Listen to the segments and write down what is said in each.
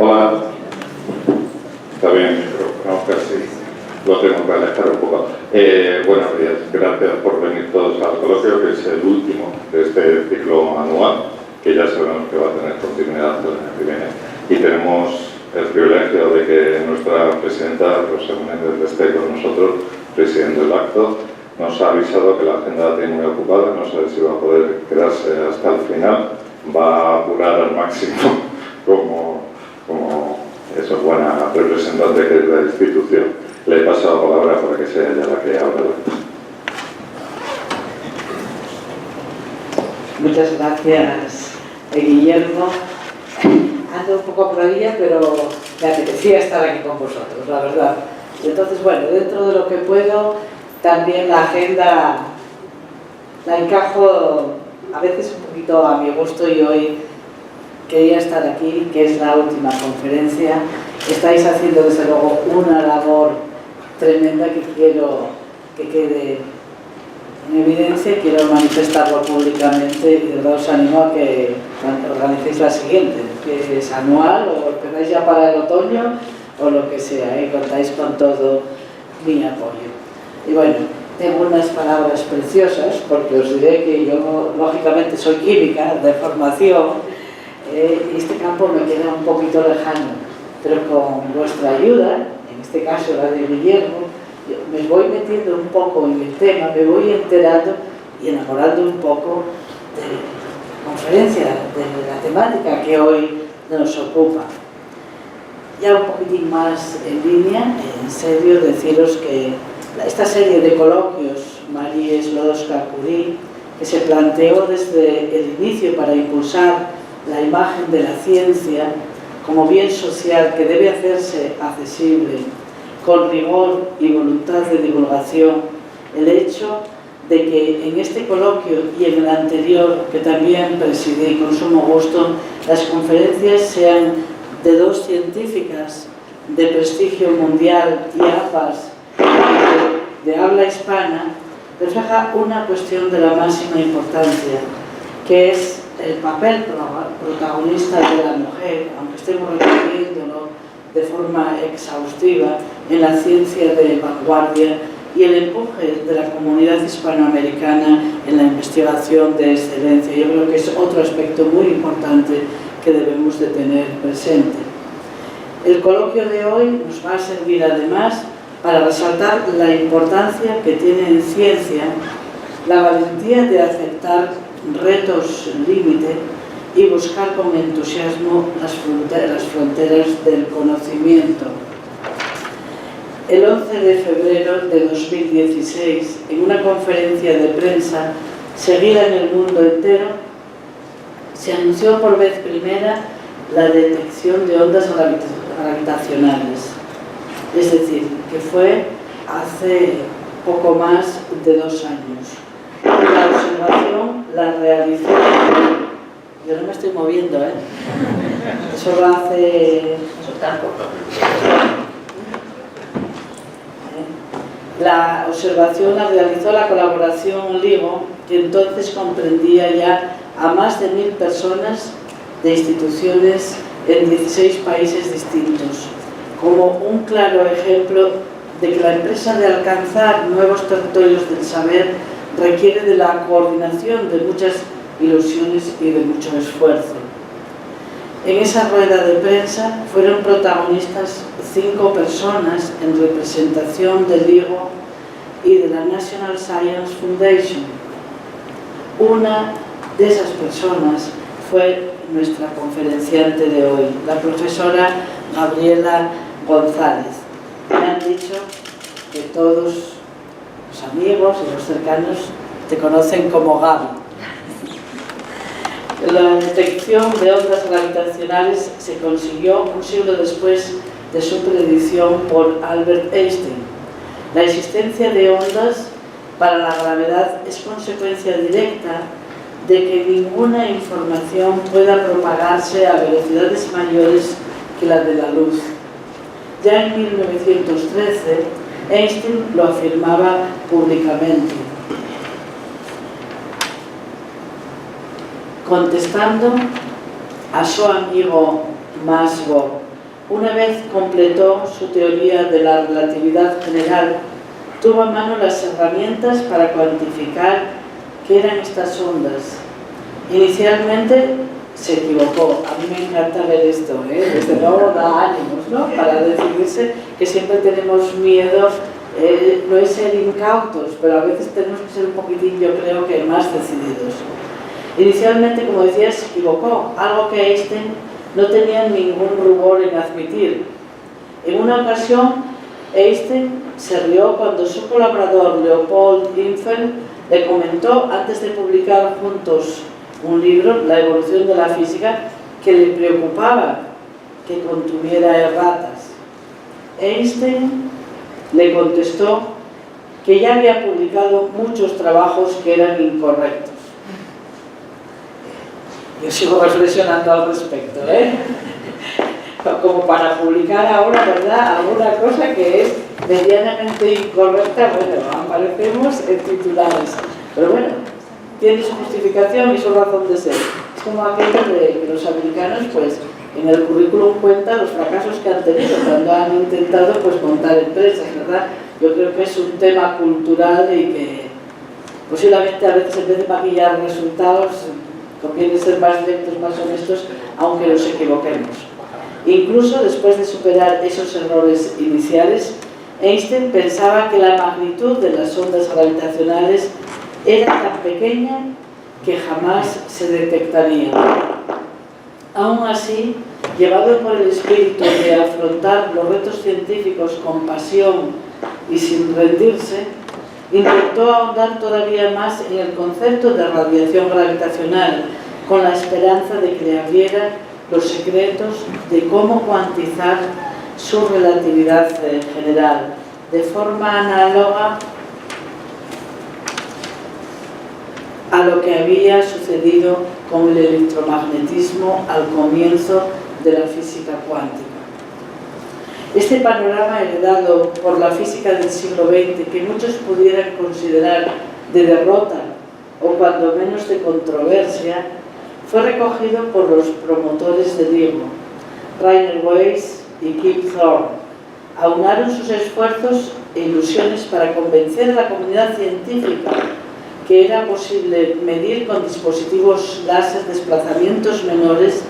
Hola. Está bien, pero casi lo tengo que alejar un poco. Buenos días, gracias por venir todos al coloquio, que es el último de este ciclo anual, que ya sabemos que va a tener continuidad el año que viene. Y tenemos el privilegio de que nuestra presidenta, Rosa Menéndez, esté con nosotros presidiendo el acto. Nos ha avisado que la agenda la tiene muy ocupada, no sabe si va a poder quedarse hasta el final. Va a apurar al máximo como esa buena representante que es la institución. Le he pasado la palabra para que sea ella la que abra el acto. Muchas gracias, Guillermo. Ando un poco apurada, pero me apetecía estar aquí con vosotros, la verdad. Entonces, bueno, dentro de lo que puedo, también la agenda la encajo a veces un poquito a mi gusto, y hoy quería estar aquí, que es la última conferencia. Estáis haciendo desde luego una labor tremenda que quiero que quede en evidencia, quiero manifestarlo públicamente, y de verdad os animo a que organicéis la siguiente, que es anual, o esperáis ya para el otoño, o lo que sea, y contáis con todo mi apoyo. Y bueno, tengo unas palabras preciosas, porque os diré que yo lógicamente soy química de formación, y este campo me queda un poquito lejano, pero con vuestra ayuda, en este caso la de Guillermo, me voy metiendo un poco en el tema, me voy enterando y enamorando un poco de la conferencia, de la temática que hoy nos ocupa. Ya un poquitín más en línea, en serio, deciros que esta serie de coloquios Marie Sklodowska-Curie, que se planteó desde el inicio para impulsar la imagen de la ciencia como bien social que debe hacerse accesible, con rigor y voluntad de divulgación, el hecho de que en este coloquio y en el anterior, que también presidí con sumo gusto, las conferencias sean de dos científicas de prestigio mundial y ambas de habla hispana, refleja una cuestión de la máxima importancia, que es el papel protagonista de la mujer, aunque estemos refiriéndolo de forma exhaustiva, en la ciencia de vanguardia, y el empuje de la comunidad hispanoamericana en la investigación de excelencia. Yo creo que es otro aspecto muy importante que debemos de tener presente. El coloquio de hoy nos va a servir además para resaltar la importancia que tiene en ciencia la valentía de aceptar retos límite y buscar con entusiasmo las fronteras del conocimiento. El 11 de febrero de 2016, en una conferencia de prensa seguida en el mundo entero, se anunció por vez primera la detección de ondas gravitacionales. Es decir, que fue hace poco más de 2 años. La observación la realizó... Yo no me estoy moviendo, ¿eh? Eso lo hace... La observación la realizó la colaboración LIGO, que entonces comprendía ya a más de 1000 personas de instituciones en 16 países distintos, como un claro ejemplo de que la empresa de alcanzar nuevos territorios del saber requiere de la coordinación de muchas ilusiones y de mucho esfuerzo. En esa rueda de prensa fueron protagonistas 5 personas en representación del LIGO y de la National Science Foundation. Una de esas personas fue nuestra conferenciante de hoy, la profesora Gabriela González. Me han dicho que todos los amigos y los cercanos te conocen como Gaby. La detección de ondas gravitacionales se consiguió un siglo después de su predicción por Albert Einstein. La existencia de ondas para la gravedad es consecuencia directa de que ninguna información pueda propagarse a velocidades mayores que la de la luz. Ya en 1913, Einstein lo afirmaba públicamente. Contestando a su amigo Maxwell una vez completó su teoría de la relatividad general, tuvo a mano las herramientas para cuantificar qué eran estas ondas. Inicialmente se equivocó. A mí me encanta ver esto, desde luego da ánimos, ¿no? Para decidirse, que siempre tenemos miedo, no es ser incautos, pero a veces tenemos que ser un poquitín, yo creo que más decididos. Inicialmente, como decía, se equivocó, algo que Einstein no tenía ningún rubor en admitir. En una ocasión, Einstein se rió cuando su colaborador Leopold Infeld le comentó, antes de publicar juntos un libro, La evolución de la física, que le preocupaba que contuviera erratas. Einstein le contestó que ya había publicado muchos trabajos que eran incorrectos. Yo sigo reflexionando al respecto, como para publicar ahora, ¿verdad?, alguna cosa que es medianamente incorrecta. Bueno, aparecemos en titulares, pero bueno, tiene su justificación y su razón de ser. Es como aquello de que los americanos, pues, en el currículum cuentan los fracasos que han tenido cuando han intentado, pues, montar empresas, ¿verdad? Yo creo que es un tema cultural y que posiblemente a veces, en vez de maquillar resultados, conviene ser más directos, más honestos, aunque nos equivoquemos. Incluso después de superar esos errores iniciales, Einstein pensaba que la magnitud de las ondas gravitacionales era tan pequeña que jamás se detectaría. Aún así, llevado por el espíritu de afrontar los retos científicos con pasión y sin rendirse, intentó ahondar todavía más en el concepto de radiación gravitacional, con la esperanza de que abriera los secretos de cómo cuantizar su relatividad general, de forma análoga a lo que había sucedido con el electromagnetismo al comienzo de la física cuántica. Este panorama heredado por la física del siglo XX, que muchos pudieran considerar de derrota o cuando menos de controversia, fue recogido por los promotores del libro, Rainer Weiss y Kip Thorne. Aunaron sus esfuerzos e ilusiones para convencer a la comunidad científica que era posible medir con dispositivos láser desplazamientos menores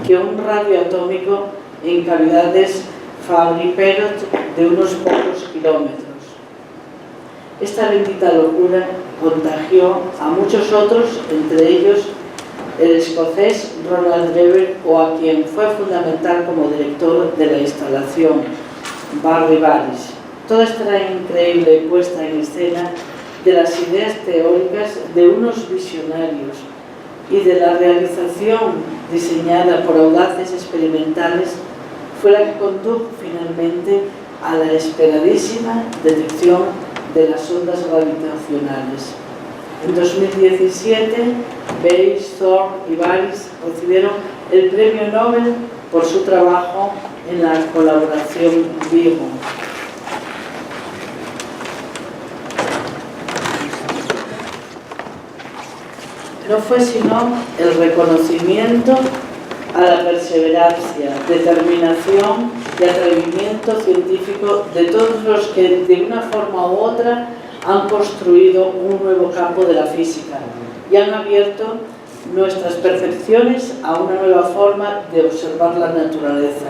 que un radio atómico en cavidades Fabry-Perot de unos pocos kilómetros. Esta bendita locura contagió a muchos otros, entre ellos el escocés Ronald Webber, o a quien fue fundamental como director de la instalación, Barry Barish. Toda esta increíble puesta en escena de las ideas teóricas de unos visionarios y de la realización diseñada por audaces experimentales fue la que condujo finalmente a la esperadísima detección de las ondas gravitacionales. En 2017, Weiss, Thorne y Barish recibieron el Premio Nobel por su trabajo en la colaboración Virgo. No fue sino el reconocimiento a la perseverancia, determinación y atrevimiento científico de todos los que de una forma u otra han construido un nuevo campo de la física y han abierto nuestras percepciones a una nueva forma de observar la naturaleza.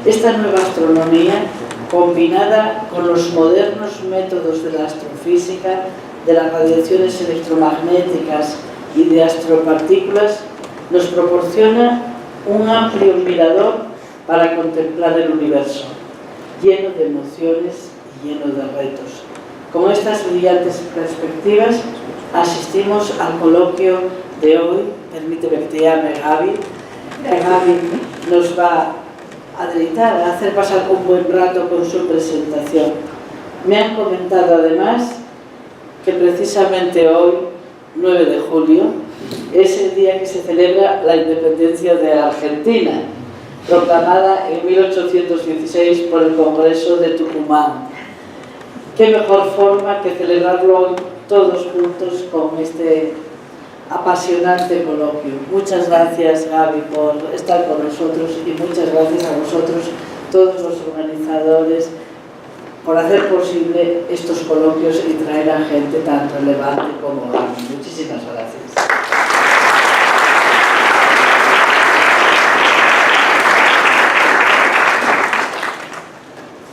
Esta nueva astronomía, combinada con los modernos métodos de la astrofísica, de las radiaciones electromagnéticas y de astropartículas, nos proporciona un amplio mirador para contemplar el universo, lleno de emociones y lleno de retos. Con estas brillantes perspectivas asistimos al coloquio de hoy. Permíteme que te llame Gaby. Gaby nos va a deleitar, a hacer pasar un buen rato con su presentación. Me han comentado además que precisamente hoy, 9 de julio, es el día que se celebra la independencia de Argentina, proclamada en 1816 por el Congreso de Tucumán. Qué mejor forma que celebrarlo hoy todos juntos con este apasionante coloquio. Muchas gracias, Gaby, por estar con nosotros, y muchas gracias a vosotros organizadores, por hacer posible estos coloquios y traer a gente tan relevante como Gaby. Muchísimas gracias.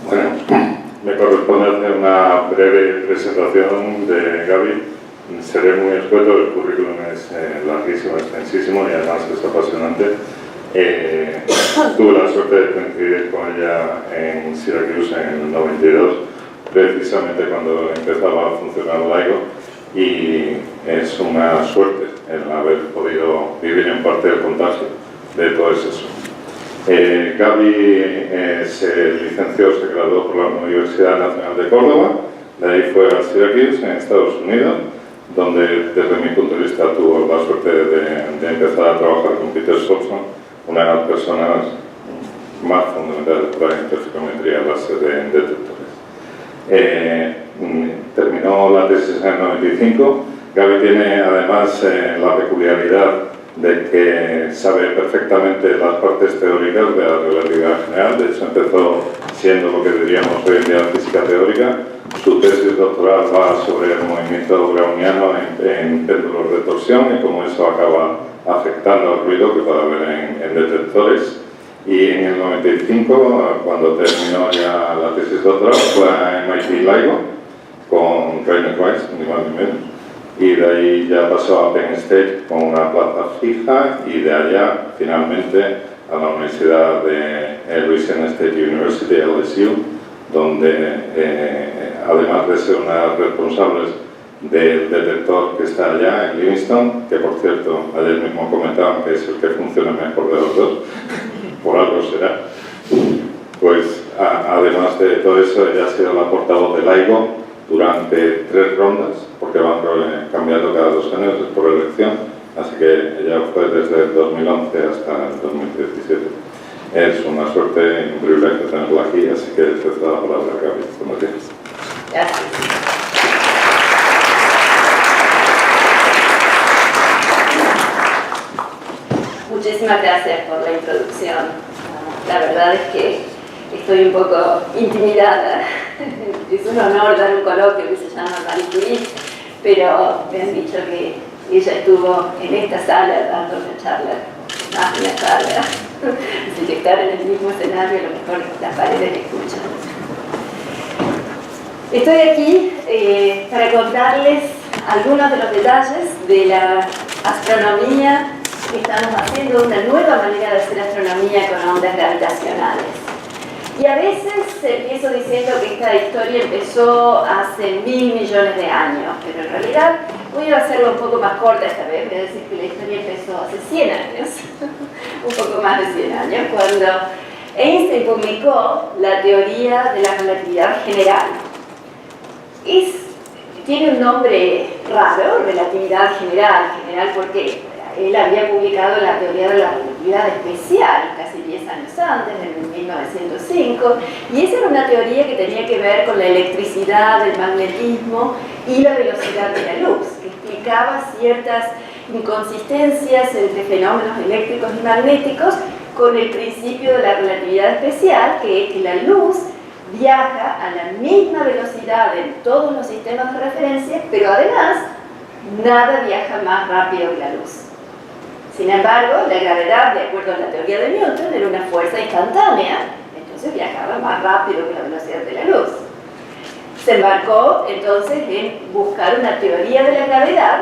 Bueno, me corresponde hacer una breve presentación de Gaby. Seré muy escueto, el currículum es larguísimo, extensísimo y además es apasionante. Tuve la suerte de coincidir con ella en Syracuse en el 92, precisamente cuando empezaba a funcionar LIGO, y es una suerte el haber podido vivir en parte el contagio de todo eso. Gaby se licenció, se graduó por la Universidad Nacional de Córdoba, de ahí fue a Syracuse, en Estados Unidos, donde desde mi punto de vista tuvo la suerte de empezar a trabajar con Peter Solson, una de las personas más fundamentales para la interferometría láser de detectores. Terminó la tesis en el 95. Gaby tiene además la peculiaridad de que sabe perfectamente las partes teóricas de la relatividad general. De hecho, empezó siendo lo que diríamos hoy en día física teórica. Su tesis doctoral va sobre el movimiento browniano en péndulos de torsión y cómo eso acaba afectando al ruido que puede haber en detectores. Y en el 95, cuando terminó ya la tesis doctoral, fue a MIT LIGO con Rainer Weiss, ni más ni menos. Y de ahí ya pasó a Penn State con una plaza fija y de allá finalmente a la Universidad de Louisiana State University, LSU, donde además de ser una de las responsables del detector que está allá en Livingston, que por cierto ayer mismo comentaban que es el que funciona mejor de los dos, por algo será, pues además de todo eso ella ha sido la portavoz de LIGO durante 3 rondas, porque van cambiando cada 2 años, es por elección, así que ella fue desde el 2011 hasta el 2017. Es una suerte y un privilegio tenerla aquí, así que te doy la palabra, Gaby. Buenos días. Gracias. Muchísimas gracias por la introducción. La verdad es que estoy un poco intimidada. Es un honor dar un coloquio que se llama Marie Curie, pero me han dicho que ella estuvo en esta sala dando una charla, más de una charla. Así que estar en el mismo escenario, a lo mejor las paredes escuchan. Estoy aquí para contarles algunos de los detalles de la astronomía que estamos haciendo, una nueva manera de hacer astronomía con ondas gravitacionales. Y a veces empiezo diciendo que esta historia empezó hace 1000 millones de años, pero en realidad voy a hacerlo un poco más corta esta vez, voy a decir que la historia empezó hace 100 años, un poco más de 100 años, cuando Einstein publicó la teoría de la relatividad general. Tiene un nombre raro, relatividad general porque él había publicado la teoría de la relatividad especial casi 10 años antes, en 1905, y esa era una teoría que tenía que ver con la electricidad, el magnetismo y la velocidad de la luz, que explicaba ciertas inconsistencias entre fenómenos eléctricos y magnéticos con el principio de la relatividad especial, que es que la luz viaja a la misma velocidad en todos los sistemas de referencia, pero además nada viaja más rápido que la luz. Sin embargo, la gravedad, de acuerdo a la teoría de Newton, era una fuerza instantánea, entonces viajaba más rápido que la velocidad de la luz. Se embarcó entonces en buscar una teoría de la gravedad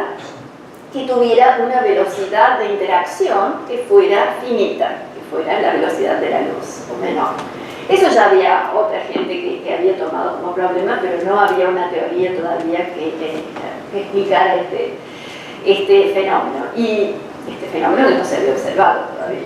que tuviera una velocidad de interacción que fuera finita, que fuera la velocidad de la luz, o menor. Eso ya había otra gente que había tomado como problema, pero no había una teoría todavía que explicara este fenómeno. Y este fenómeno que no se había observado todavía.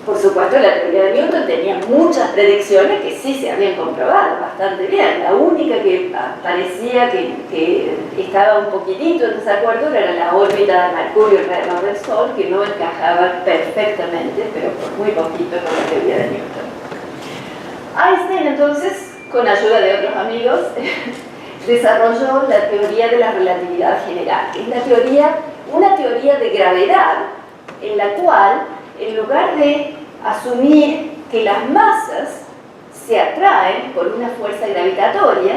Por supuesto, la teoría de Newton tenía muchas predicciones que sí se habían comprobado bastante bien. La única que parecía que estaba un poquitito en desacuerdo era la órbita de Mercurio alrededor del Sol, que no encajaba perfectamente, pero por muy poquito, con la teoría de Newton. Einstein, entonces, con ayuda de otros amigos, desarrolló la teoría de la relatividad general, que es una teoría de gravedad en la cual, en lugar de asumir que las masas se atraen por una fuerza gravitatoria,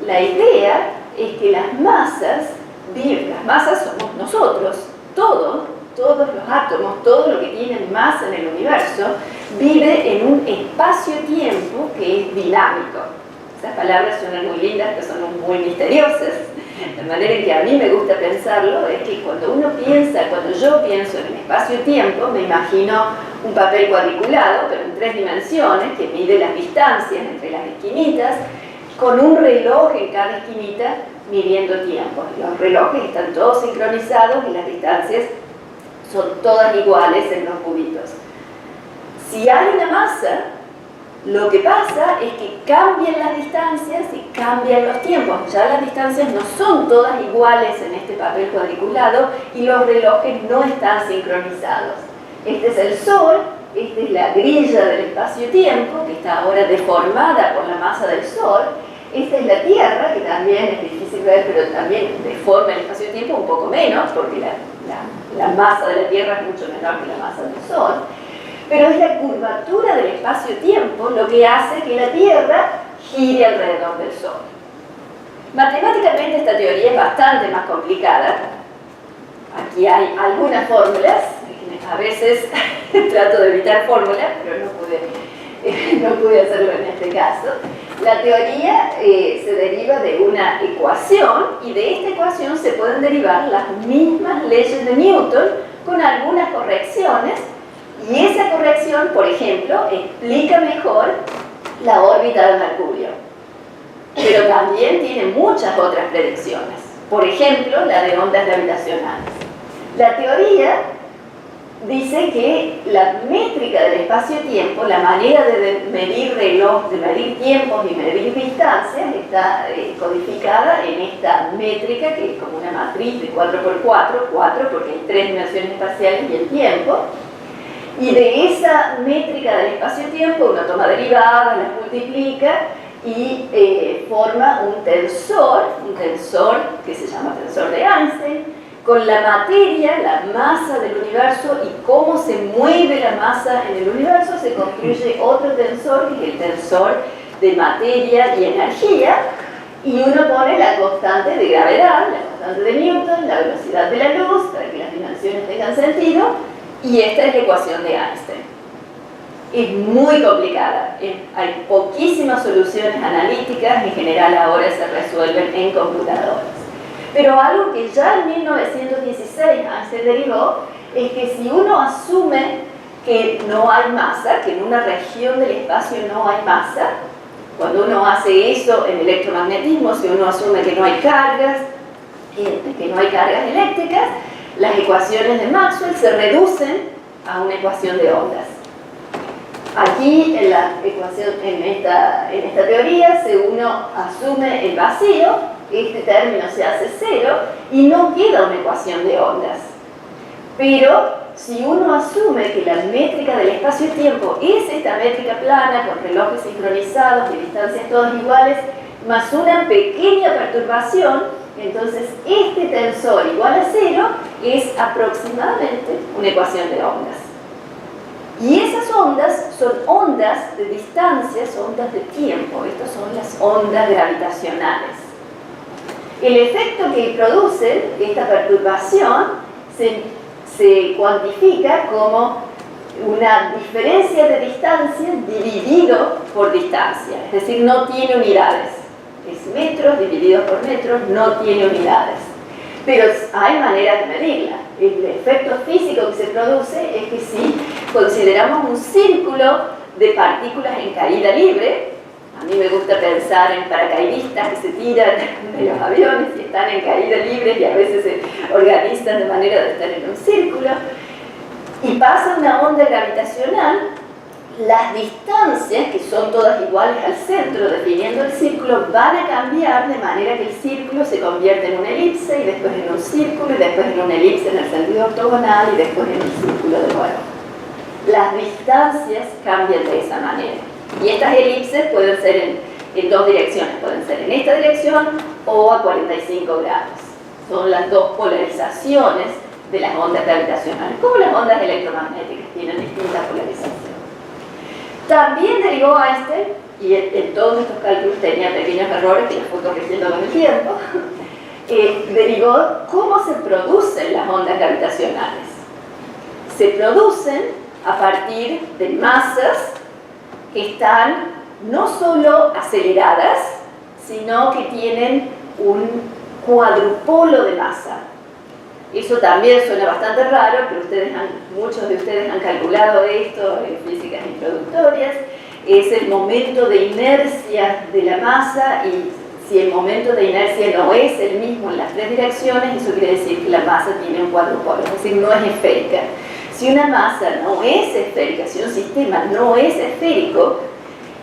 la idea es que las masas somos nosotros, todos los átomos, todo lo que tiene masa en el universo, vive en un espacio-tiempo que es dinámico. Esas palabras suenan muy lindas, pero son muy misteriosas. La manera en que a mí me gusta pensarlo es que cuando yo pienso en el espacio-tiempo, me imagino un papel cuadriculado, pero en 3 dimensiones, que mide las distancias entre las esquinitas, con un reloj en cada esquinita midiendo tiempo. Los relojes están todos sincronizados y las distancias son todas iguales en los cubitos. Si hay una masa, lo que pasa es que cambian las distancias y cambian los tiempos. Ya las distancias no son todas iguales en este papel cuadriculado y los relojes no están sincronizados. Este es el Sol, esta es la grilla del espacio-tiempo, que está ahora deformada por la masa del Sol. Esta es la Tierra, que también es difícil ver, pero también deforma el espacio-tiempo un poco menos, porque la masa de la Tierra es mucho menor que la masa del Sol. Pero es la curvatura del espacio-tiempo lo que hace que la Tierra gire alrededor del Sol. Matemáticamente esta teoría es bastante más complicada. Aquí hay algunas fórmulas, a veces trato de evitar fórmulas, pero no pude hacerlo en este caso. La teoría se deriva de una ecuación y de esta ecuación se pueden derivar las mismas leyes de Newton con algunas correcciones. Y esa corrección, por ejemplo, explica mejor la órbita de Mercurio. Pero también tiene muchas otras predicciones. Por ejemplo, la de ondas gravitacionales. La teoría dice que la métrica del espacio-tiempo, la manera de medir reloj, de medir tiempos y medir distancias, está codificada en esta métrica que es como una matriz de 4x4, 4 porque hay 3 dimensiones espaciales y el tiempo. Y de esa métrica del espacio-tiempo uno toma derivadas, las multiplica y forma un tensor que se llama tensor de Einstein, con la materia, la masa del universo y cómo se mueve la masa en el universo, se construye otro tensor, que es el tensor de materia y energía, y uno pone la constante de gravedad, la constante de Newton, la velocidad de la luz, para que las dimensiones tengan sentido, y esta es la ecuación de Einstein. Es muy complicada, hay poquísimas soluciones analíticas, en general ahora se resuelven en computadoras. Pero algo que ya en 1916 Einstein derivó es que si uno asume que no hay masa, que en una región del espacio no hay masa, cuando uno hace eso en electromagnetismo, si uno asume que no hay cargas eléctricas, las ecuaciones de Maxwell se reducen a una ecuación de ondas. Aquí en la ecuación, en esta teoría, si uno asume el vacío, este término se hace cero y no queda una ecuación de ondas. Pero si uno asume que la métrica del espacio-tiempo es esta métrica plana con relojes sincronizados y distancias todas iguales, más una pequeña perturbación, entonces este tensor igual a cero es aproximadamente una ecuación de ondas. Y esas ondas son ondas de distancias, ondas de tiempo. Estas son las ondas gravitacionales. El efecto que produce esta perturbación se cuantifica como una diferencia de distancia dividido por distancia. Es decir, no tiene unidades. Es metros divididos por metros, no tiene unidades. Pero hay maneras de medirla. El efecto físico que se produce es que si consideramos un círculo de partículas en caída libre, a mí me gusta pensar en paracaidistas que se tiran de los aviones y están en caída libre y a veces se organizan de manera de estar en un círculo, y pasa una onda gravitacional, las distancias, que son todas iguales al centro, definiendo el círculo, van a cambiar de manera que el círculo se convierte en una elipse y después en un círculo y después en una elipse en el sentido ortogonal y después en un círculo de nuevo. Las distancias cambian de esa manera. Y estas elipses pueden ser en dos direcciones, pueden ser en esta dirección o a 45 grados. Son las dos polarizaciones de las ondas gravitacionales, como las ondas electromagnéticas tienen distinta polarización. También derivó Einstein y en todos estos cálculos tenía pequeños errores que los fue corrigiendo con el tiempo, derivó cómo se producen las ondas gravitacionales. Se producen a partir de masas que están no solo aceleradas, sino que tienen un cuadrupolo de masa. Eso también suena bastante raro, pero muchos de ustedes han calculado esto en físicas introductorias. Es el momento de inercia de la masa, y si el momento de inercia no es el mismo en las tres direcciones, eso quiere decir que la masa tiene un cuadrupolo, es decir, no es esférica. Si una masa no es esférica, si un sistema no es esférico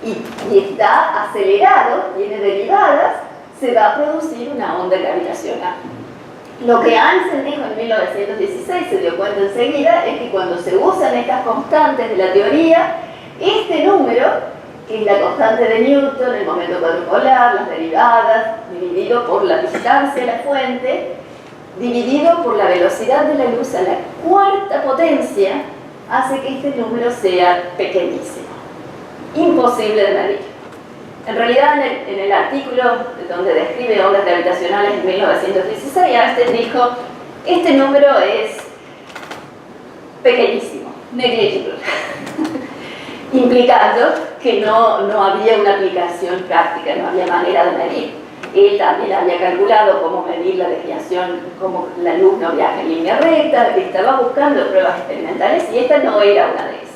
y está acelerado, tiene derivadas, se va a producir una onda gravitacional. Lo que Einstein dijo en 1916, se dio cuenta enseguida, es que cuando se usan estas constantes de la teoría, este número, que es la constante de Newton, el momento cuadrupolar, las derivadas, dividido por la distancia de la fuente, dividido por la velocidad de la luz a la cuarta potencia, hace que este número sea pequeñísimo. Imposible de medir. En realidad, en el artículo donde describe ondas gravitacionales en 1916, Einstein dijo, este número es pequeñísimo, negligible, implicando que no había una aplicación práctica, no había manera de medir. Él también había calculado cómo medir la desviación, cómo la luz no viaja en línea recta, estaba buscando pruebas experimentales y esta no era una de esas.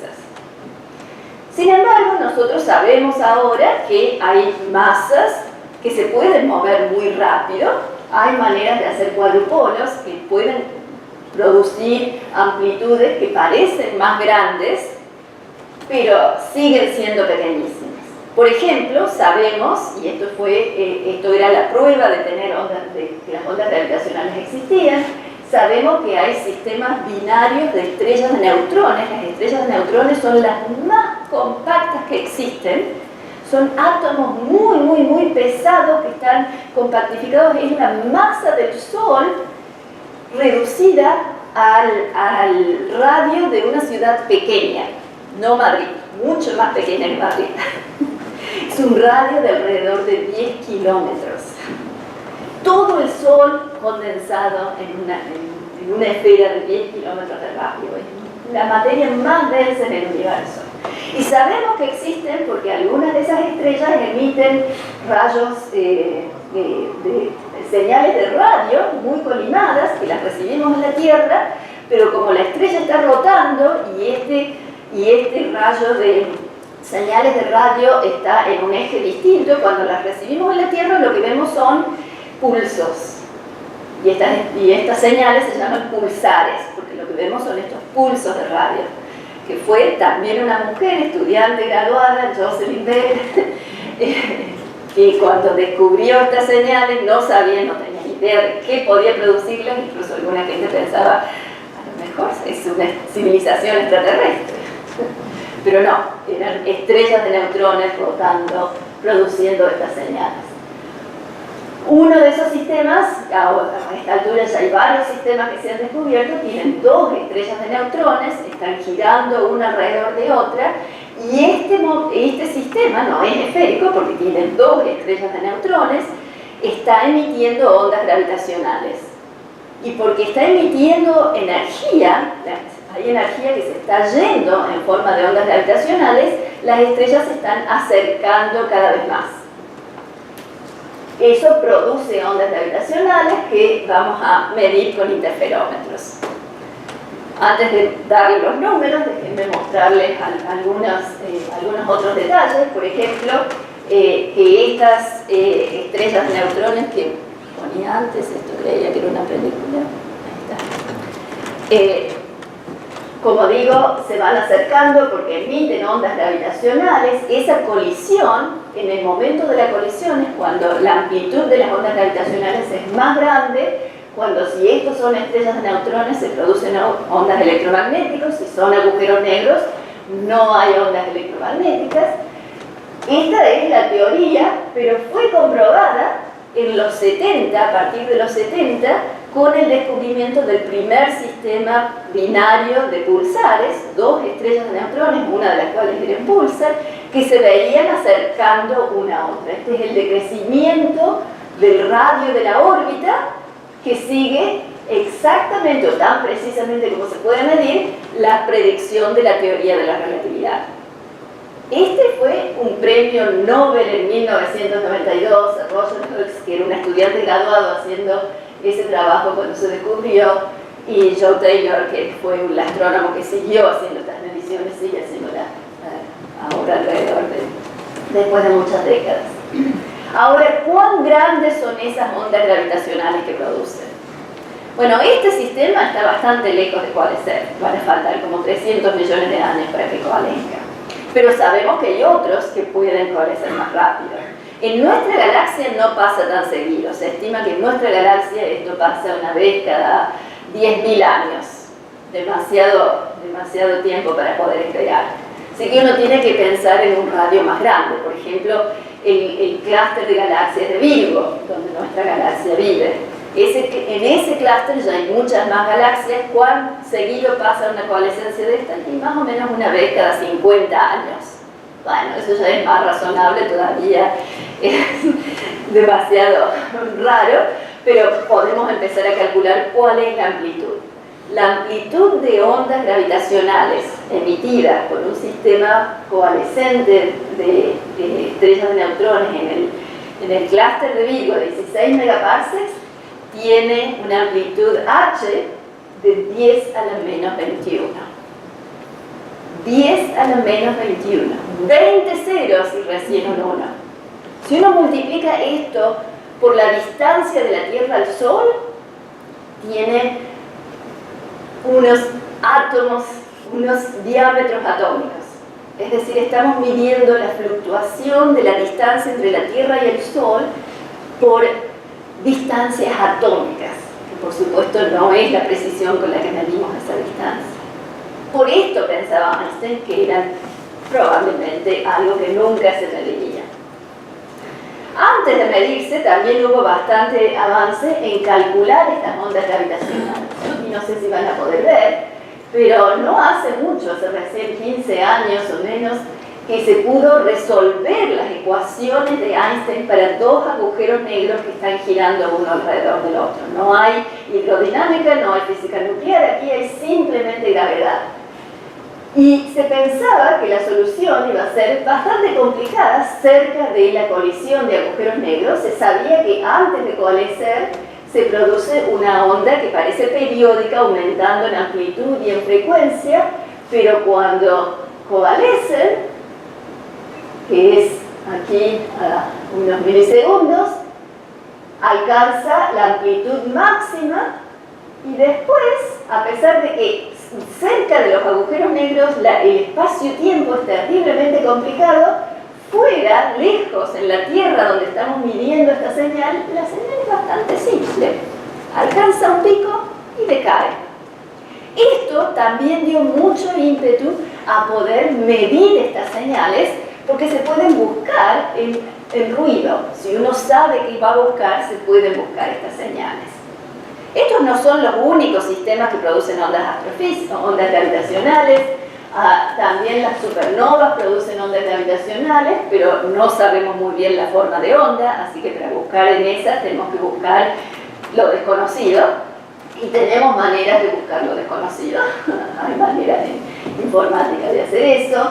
Sin embargo, nosotros sabemos ahora que hay masas que se pueden mover muy rápido, hay maneras de hacer cuadrupolos que pueden producir amplitudes que parecen más grandes, pero siguen siendo pequeñísimas. Por ejemplo, sabemos, y esto era la prueba de que las ondas gravitacionales existían, sabemos que hay sistemas binarios de estrellas de neutrones. Las estrellas de neutrones son las más compactas que existen. Son átomos muy, muy, muy pesados que están compactificados. Es la masa del Sol reducida al radio de una ciudad pequeña, no Madrid, mucho más pequeña que Madrid. Es un radio de alrededor de 10 kilómetros. Todo el Sol condensado en una esfera de 10 kilómetros de radio. Es la materia más densa en el universo. Y sabemos que existen porque algunas de esas estrellas emiten rayos de señales de radio muy colimadas que las recibimos en la Tierra, pero como la estrella está rotando y este rayo de señales de radio está en un eje distinto, cuando las recibimos en la Tierra lo que vemos son pulsos. Y estas señales se llaman pulsares, porque lo que vemos son estos pulsos de radio, que fue también una mujer estudiante graduada, Jocelyn Bell, que cuando descubrió estas señales no tenía idea de qué podía producirlas, incluso alguna gente pensaba, a lo mejor es una civilización extraterrestre. Pero no, eran estrellas de neutrones rotando, produciendo estas señales. Uno de esos sistemas, a esta altura ya hay varios sistemas que se han descubierto, tienen dos estrellas de neutrones, están girando una alrededor de otra, y este sistema no es esférico porque tiene dos estrellas de neutrones, está emitiendo ondas gravitacionales. Y porque está emitiendo energía, hay energía que se está yendo en forma de ondas gravitacionales, las estrellas se están acercando cada vez más. Eso produce ondas gravitacionales que vamos a medir con interferómetros. Antes de darles los números, déjenme mostrarles algunos otros detalles. Por ejemplo, que estas estrellas de neutrones que ponía antes, esto creía que era una película, ahí está. Como digo, se van acercando porque emiten ondas gravitacionales. Esa colisión, en el momento de la colisión, es cuando la amplitud de las ondas gravitacionales es más grande, cuando si estos son estrellas de neutrones se producen ondas electromagnéticas, si son agujeros negros no hay ondas electromagnéticas. Esta es la teoría, pero fue comprobada en los 70, a partir de los 70, con el descubrimiento del primer sistema binario de pulsares, dos estrellas de neutrones, una de las cuales era un pulsar, que se veían acercando una a otra. Este es el decrecimiento del radio de la órbita que sigue exactamente o tan precisamente como se puede medir la predicción de la teoría de la relatividad. Este fue un premio Nobel en 1992 a Roger Hooks, que era un estudiante graduado haciendo ese trabajo cuando se descubrió, y Joe Taylor, que fue un astrónomo que siguió haciendo estas mediciones, sigue haciéndolas ahora alrededor después de muchas décadas. Ahora, ¿cuán grandes son esas ondas gravitacionales que producen? Bueno, este sistema está bastante lejos de coalescer, van a faltar como 300 millones de años para que coalesca. Pero sabemos que hay otros que pueden coalescer más rápido. En nuestra galaxia no pasa tan seguido, se estima que en nuestra galaxia esto pasa una vez cada 10.000 años, demasiado tiempo para poder esperar. Así que uno tiene que pensar en un radio más grande, por ejemplo, el clúster de galaxias de Virgo, donde nuestra galaxia vive. En ese clúster ya hay muchas más galaxias. ¿Cuán seguido pasa una coalescencia de estas? Y más o menos una vez cada 50 años. Bueno, eso ya es más razonable, todavía es demasiado raro, pero podemos empezar a calcular cuál es la amplitud. La amplitud de ondas gravitacionales emitidas por un sistema coalescente de estrellas de neutrones en el clúster de Virgo de 16 megaparsecs tiene una amplitud H de 10 a la menos 21. 10 a la menos 21. 20 ceros y recién un 1. Si uno multiplica esto por la distancia de la Tierra al Sol, tiene unos átomos, unos diámetros atómicos. Es decir, estamos midiendo la fluctuación de la distancia entre la Tierra y el Sol por distancias atómicas, que por supuesto no es la precisión con la que medimos esa distancia. Por esto pensaba Einstein que eran probablemente algo que nunca se mediría. Antes de medirse también hubo bastante avance en calcular estas ondas gravitacionales. Y no sé si van a poder ver, pero no hace mucho, hace recién 15 años o menos, que se pudo resolver las ecuaciones de Einstein para dos agujeros negros que están girando uno alrededor del otro. No hay hidrodinámica, no hay física nuclear, aquí hay simplemente gravedad. Y se pensaba que la solución iba a ser bastante complicada cerca de la colisión de agujeros negros. Se sabía que antes de coalescer se produce una onda que parece periódica, aumentando en amplitud y en frecuencia, pero cuando coalescen, que es aquí a unos milisegundos, alcanza la amplitud máxima y después, a pesar de que cerca de los agujeros negros el espacio-tiempo es terriblemente complicado, fuera, lejos, en la Tierra donde estamos midiendo esta señal, la señal es bastante simple. Alcanza un pico y decae. Esto también dio mucho ímpetu a poder medir estas señales, porque se pueden buscar en ruido. Si uno sabe qué va a buscar, se pueden buscar estas señales. Estos no son los únicos sistemas que producen ondas astrofísicas, ondas gravitacionales. También las supernovas producen ondas gravitacionales, pero no sabemos muy bien la forma de onda, así que para buscar en esas tenemos que buscar lo desconocido, y tenemos maneras de buscar lo desconocido. Hay maneras en informática de hacer eso.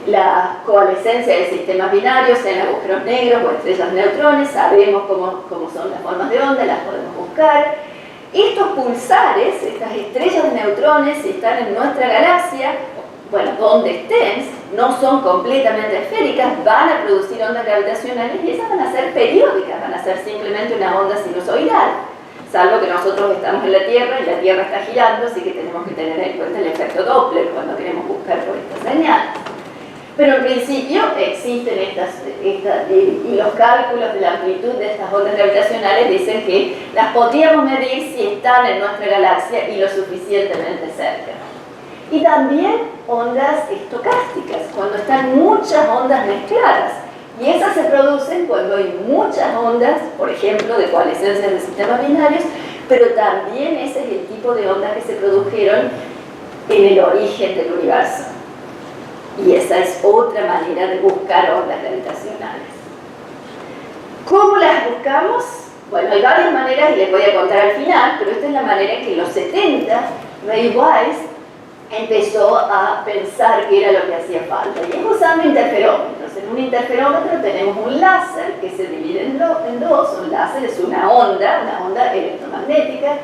La coalescencia de sistemas binarios, sean agujeros negros o estrellas de neutrones, sabemos cómo son las formas de onda, las podemos buscar. Estos pulsares, estas estrellas de neutrones, si están en nuestra galaxia, bueno, donde estén, no son completamente esféricas, van a producir ondas gravitacionales y esas van a ser periódicas, van a ser simplemente una onda sinusoidal, salvo que nosotros estamos en la Tierra y la Tierra está girando, así que tenemos que tener en cuenta el efecto Doppler cuando queremos buscar por esta señal. Pero en principio existen y los cálculos de la amplitud de estas ondas gravitacionales dicen que las podríamos medir si están en nuestra galaxia y lo suficientemente cerca. Y también ondas estocásticas, cuando están muchas ondas mezcladas. Y esas se producen cuando hay muchas ondas, por ejemplo, de coalescencias de sistemas binarios, pero también ese es el tipo de ondas que se produjeron en el origen del universo. Y esa es otra manera de buscar ondas gravitacionales. ¿Cómo las buscamos? Bueno, hay varias maneras y les voy a contar al final, pero esta es la manera en que en los 70 Ray Wise empezó a pensar qué era lo que hacía falta. Y es usando interferómetros. En un interferómetro tenemos un láser que se divide en dos. Un láser es una onda electromagnética,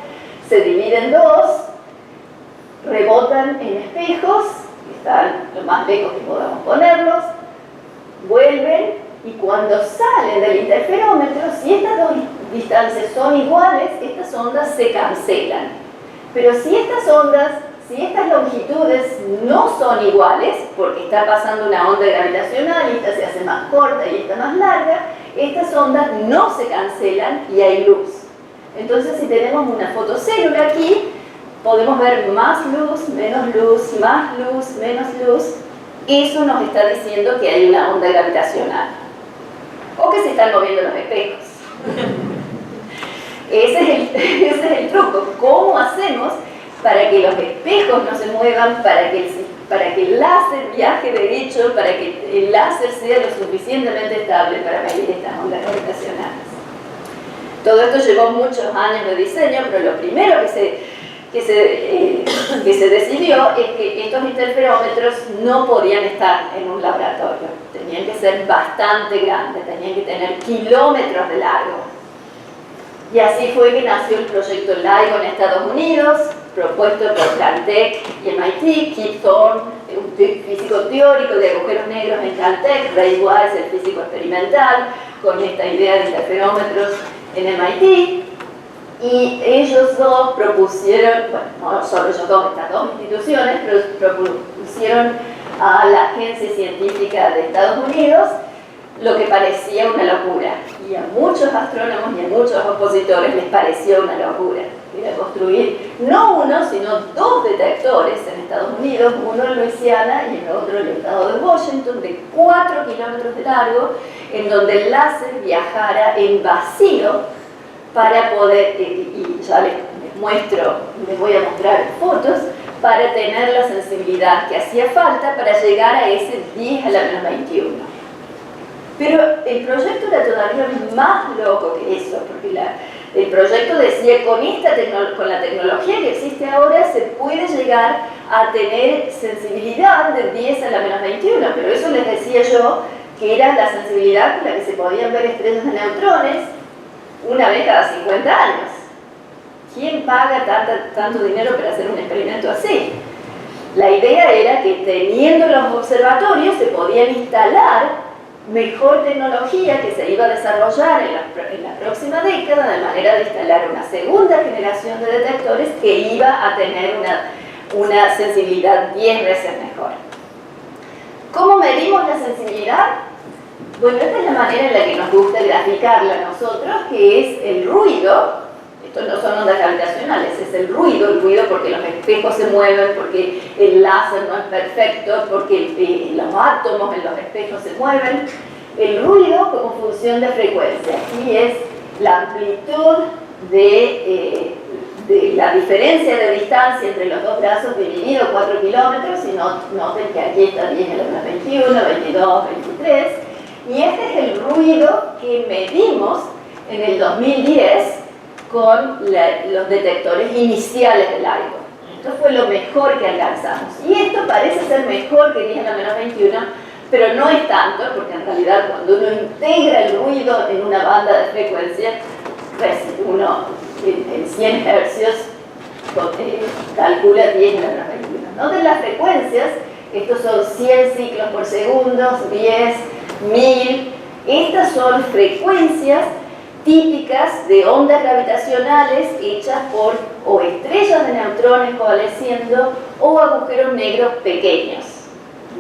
se divide en dos, rebotan en espejos, que están lo más lejos que podamos ponerlos, vuelven, y cuando salen del interferómetro, si estas dos distancias son iguales, estas ondas se cancelan. Pero si estas longitudes no son iguales, porque está pasando una onda gravitacional y esta se hace más corta y esta más larga, estas ondas no se cancelan y hay luz. Entonces, si tenemos una fotocélula aquí, podemos ver más luz, menos luz, más luz, menos luz. Eso nos está diciendo que hay una onda gravitacional. O que se están moviendo los espejos. Ese es el truco. ¿Cómo hacemos para que los espejos no se muevan, para que el láser viaje derecho, para que el láser sea lo suficientemente estable para medir estas ondas gravitacionales? Todo esto llevó muchos años de diseño, pero lo primero que se decidió es que estos interferómetros no podían estar en un laboratorio. Tenían que ser bastante grandes, tenían que tener kilómetros de largo. Y así fue que nació el proyecto LIGO en Estados Unidos, propuesto por Caltech y MIT, Kip Thorne, un físico teórico de agujeros negros en Caltech, Ray Wise, el físico experimental, con esta idea de interferómetros en MIT. Y ellos dos propusieron, bueno, no solo ellos dos, estas dos instituciones, pero propusieron a la Agencia Científica de Estados Unidos lo que parecía una locura. Y a muchos astrónomos y a muchos opositores les pareció una locura. Era construir no uno, sino dos detectores en Estados Unidos, uno en Luisiana y el otro en el estado de Washington, de 4 kilómetros de largo, en donde el láser viajara en vacío para poder, y ya les voy a mostrar fotos, para tener la sensibilidad que hacía falta para llegar a ese 10 a la menos 21. Pero el proyecto era todavía más loco que eso, porque el proyecto decía, con la tecnología que existe ahora se puede llegar a tener sensibilidad de 10 a la menos 21, pero eso les decía yo que era la sensibilidad con la que se podían ver estrellas de neutrones una vez cada 50 años. ¿Quién paga tanto dinero para hacer un experimento así? La idea era que teniendo los observatorios se podían instalar mejor tecnología que se iba a desarrollar en la próxima década, de manera de instalar una segunda generación de detectores que iba a tener una sensibilidad 10 veces mejor. ¿Cómo medimos la sensibilidad? Bueno, esta es la manera en la que nos gusta graficarla a nosotros, que es el ruido. Estos no son ondas gravitacionales, es el ruido porque los espejos se mueven, porque el láser no es perfecto, porque los átomos en los espejos se mueven. El ruido como función de frecuencia. Aquí es la amplitud de la diferencia de distancia entre los dos brazos dividido 4 kilómetros, y noten que aquí está 10 a la menos 21, 22, 23. Y este es el ruido que medimos en el 2010 con los detectores iniciales del LIGO. Esto fue lo mejor que alcanzamos. Y esto parece ser mejor que 10 a la menos 21, pero no es tanto, porque en realidad cuando uno integra el ruido en una banda de frecuencia, uno en 100 hercios calcula 10 a la menos 21. Noten las frecuencias, estos son 100 ciclos por segundo, 10, 1000. Estas son frecuencias típicas de ondas gravitacionales hechas por o estrellas de neutrones coalesciendo o agujeros negros pequeños.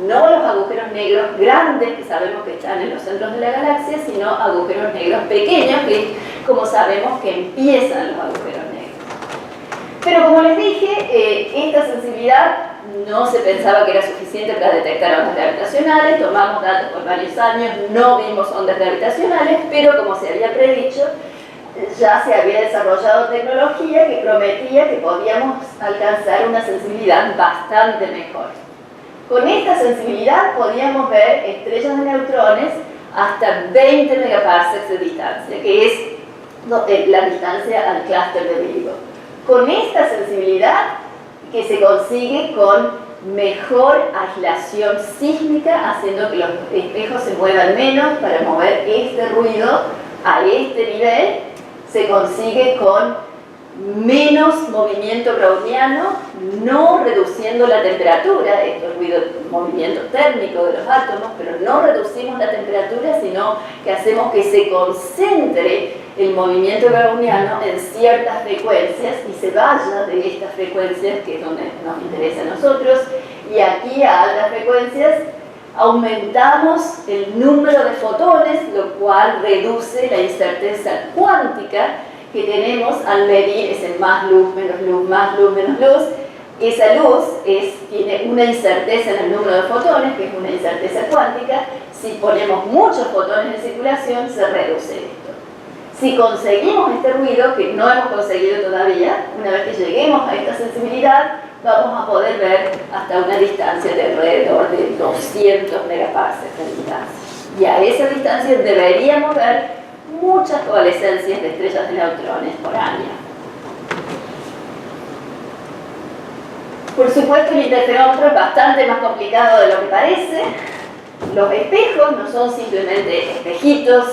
No los agujeros negros grandes que sabemos que están en los centros de la galaxia, sino agujeros negros pequeños que, como sabemos, que empiezan los agujeros negros. Pero como les dije, esta sensibilidad no se pensaba que era suficiente para detectar ondas gravitacionales. Tomamos datos por varios años, no vimos ondas gravitacionales, pero como se había predicho, ya se había desarrollado tecnología que prometía que podíamos alcanzar una sensibilidad bastante mejor. Con esta sensibilidad podíamos ver estrellas de neutrones hasta 20 megaparsecs de distancia, que es la distancia al clúster de Virgo. Con esta sensibilidad que se consigue con mejor aislación sísmica, haciendo que los espejos se muevan menos para mover este ruido a este nivel, se consigue con menos movimiento browniano, no reduciendo la temperatura. Esto es ruido, movimiento térmico de los átomos, pero no reducimos la temperatura, sino que hacemos que se concentre el movimiento browniano en ciertas frecuencias y se vaya de estas frecuencias, que es donde nos interesa a nosotros, y aquí a altas frecuencias aumentamos el número de fotones, lo cual reduce la incerteza cuántica que tenemos al medir ese más luz, menos luz, más luz, menos luz. Esa luz tiene una incerteza en el número de fotones, que es una incerteza cuántica. Si ponemos muchos fotones en circulación, se reduce esto. Si conseguimos este ruido, que no hemos conseguido todavía, una vez que lleguemos a esta sensibilidad, vamos a poder ver hasta una distancia de alrededor de 200 megaparsecs de distancia. Y a esa distancia deberíamos ver muchas coalescencias de estrellas de neutrones por año. Por supuesto, el interferómetro es bastante más complicado de lo que parece. Los espejos no son simplemente espejitos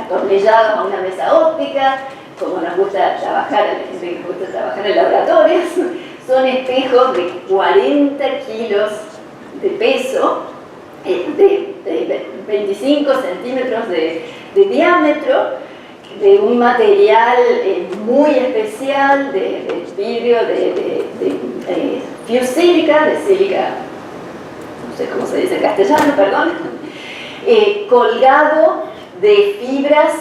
atornillados a una mesa óptica, como nos gusta trabajar, a la gente que nos gusta trabajar en laboratorios. Son espejos de 40 kilos de peso, de 25 centímetros de diámetro, de un material muy especial, de vidrio, de fuse sílica, de sílica, no sé cómo se dice en castellano, perdón, colgado de fibras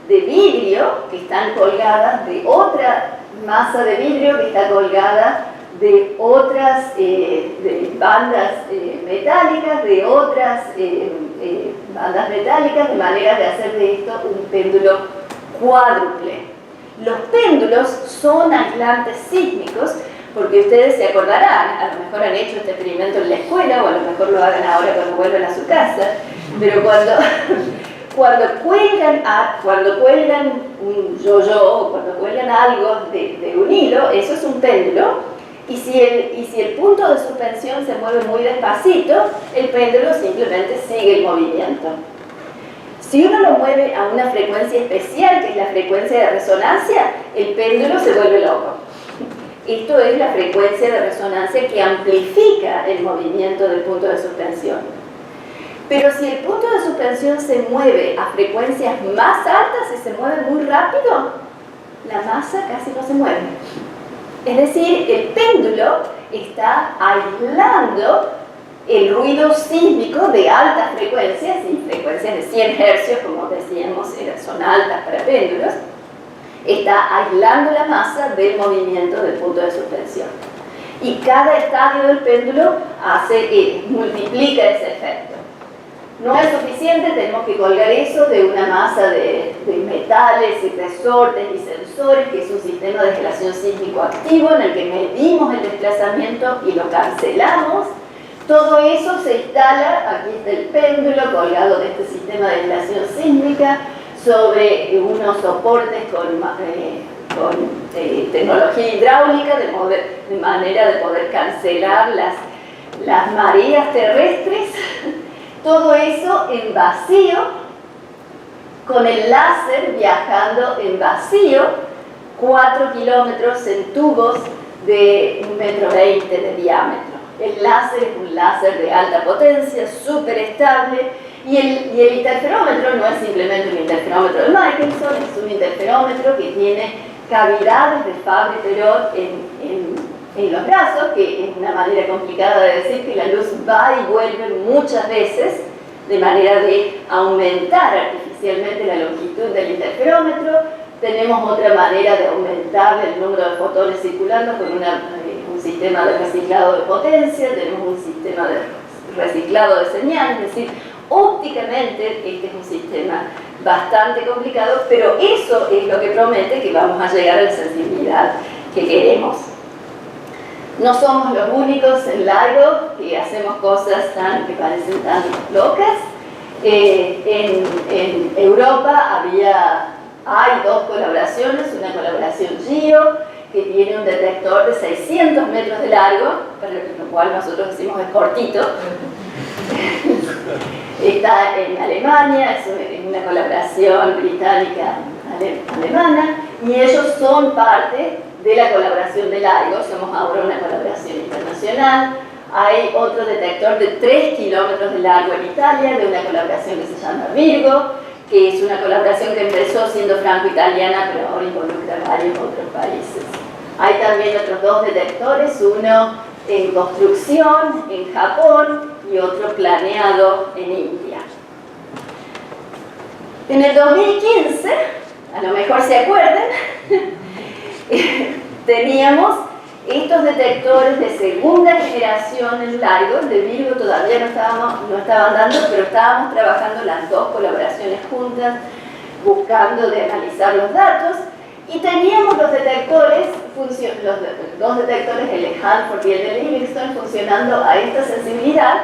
de vidrio que están colgadas de otra masa de vidrio que está colgada de otras de bandas metálicas, de otras bandas metálicas, de manera de hacer de esto un péndulo cuádruple. Los péndulos son aislantes sísmicos, porque ustedes se acordarán, a lo mejor han hecho este experimento en la escuela, o a lo mejor lo hagan ahora cuando vuelvan a su casa, pero cuando cuelgan un yo-yo, o cuando cuelgan algo de un hilo, eso es un péndulo. Y si el punto de suspensión se mueve muy despacito, el péndulo simplemente sigue el movimiento. Si uno lo mueve a una frecuencia especial, que es la frecuencia de resonancia, el péndulo se vuelve loco. Esto es la frecuencia de resonancia que amplifica el movimiento del punto de suspensión. Pero si el punto de suspensión se mueve a frecuencias más altas y se mueve muy rápido, la masa casi no se mueve. Es decir, el péndulo está aislando el ruido sísmico de altas frecuencias, y frecuencias de 100 Hz, como decíamos, son altas para péndulos, está aislando la masa del movimiento del punto de suspensión. Y cada estadio del péndulo multiplica ese efecto. No es suficiente, tenemos que colgar eso de una masa de metales y resortes y sensores, que es un sistema de aislación sísmico activo en el que medimos el desplazamiento y lo cancelamos. Todo eso se instala, aquí está el péndulo colgado de este sistema de aislación sísmica sobre unos soportes con tecnología hidráulica, de manera de poder cancelar las mareas terrestres. Todo eso en vacío, con el láser viajando en vacío, 4 kilómetros en tubos de 1,20 metros de diámetro. El láser es un láser de alta potencia, súper estable, y el interferómetro no es simplemente un interferómetro de Michelson, es un interferómetro que tiene cavidades de Fabry-Perot en los brazos, que es una manera complicada de decir que la luz va y vuelve muchas veces, de manera de aumentar artificialmente la longitud del interferómetro. Tenemos otra manera de aumentar el número de fotones circulando con un sistema de reciclado de potencia, tenemos un sistema de reciclado de señal, es decir, ópticamente este es un sistema bastante complicado, pero eso es lo que promete que vamos a llegar a la sensibilidad que queremos. No somos los únicos en LIGO que hacemos cosas que parecen tan locas. En Europa hay dos colaboraciones, una colaboración GEO, que tiene un detector de 600 metros de largo, para lo cual nosotros decimos es cortito. Está en Alemania, es una colaboración británica-alemana, y ellos son parte de la colaboración de LIGO. Somos ahora una colaboración internacional. Hay otro detector de 3 kilómetros de largo en Italia, de una colaboración que se llama Virgo, que es una colaboración que empezó siendo franco-italiana, pero ahora involucra varios otros países. Hay también otros 2 detectores, uno en construcción en Japón y otro planeado en India. En el 2015, a lo mejor se acuerdan, teníamos estos detectores de segunda generación en LIGO. De Virgo todavía no estaban dando, pero estábamos trabajando las 2 colaboraciones juntas, buscando de analizar los datos, y teníamos los detectores, los 2 detectores, el de Hanford y el de Livingston, funcionando a esta sensibilidad,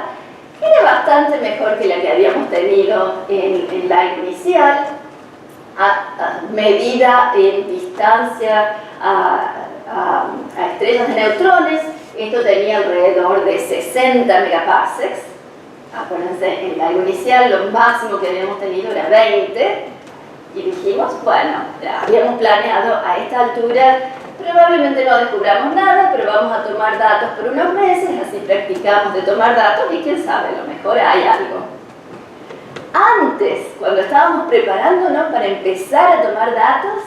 que era bastante mejor que la que habíamos tenido en la inicial, medida en distancia a estrellas de neutrones. Esto tenía alrededor de 60 megaparsecs. Acuérdense, en la inicial lo máximo que habíamos tenido era 20, y dijimos, bueno, habíamos planeado a esta altura, probablemente no descubramos nada, pero vamos a tomar datos por unos meses, así practicamos de tomar datos y quién sabe, a lo mejor hay algo. Antes, cuando estábamos preparándonos para empezar a tomar datos,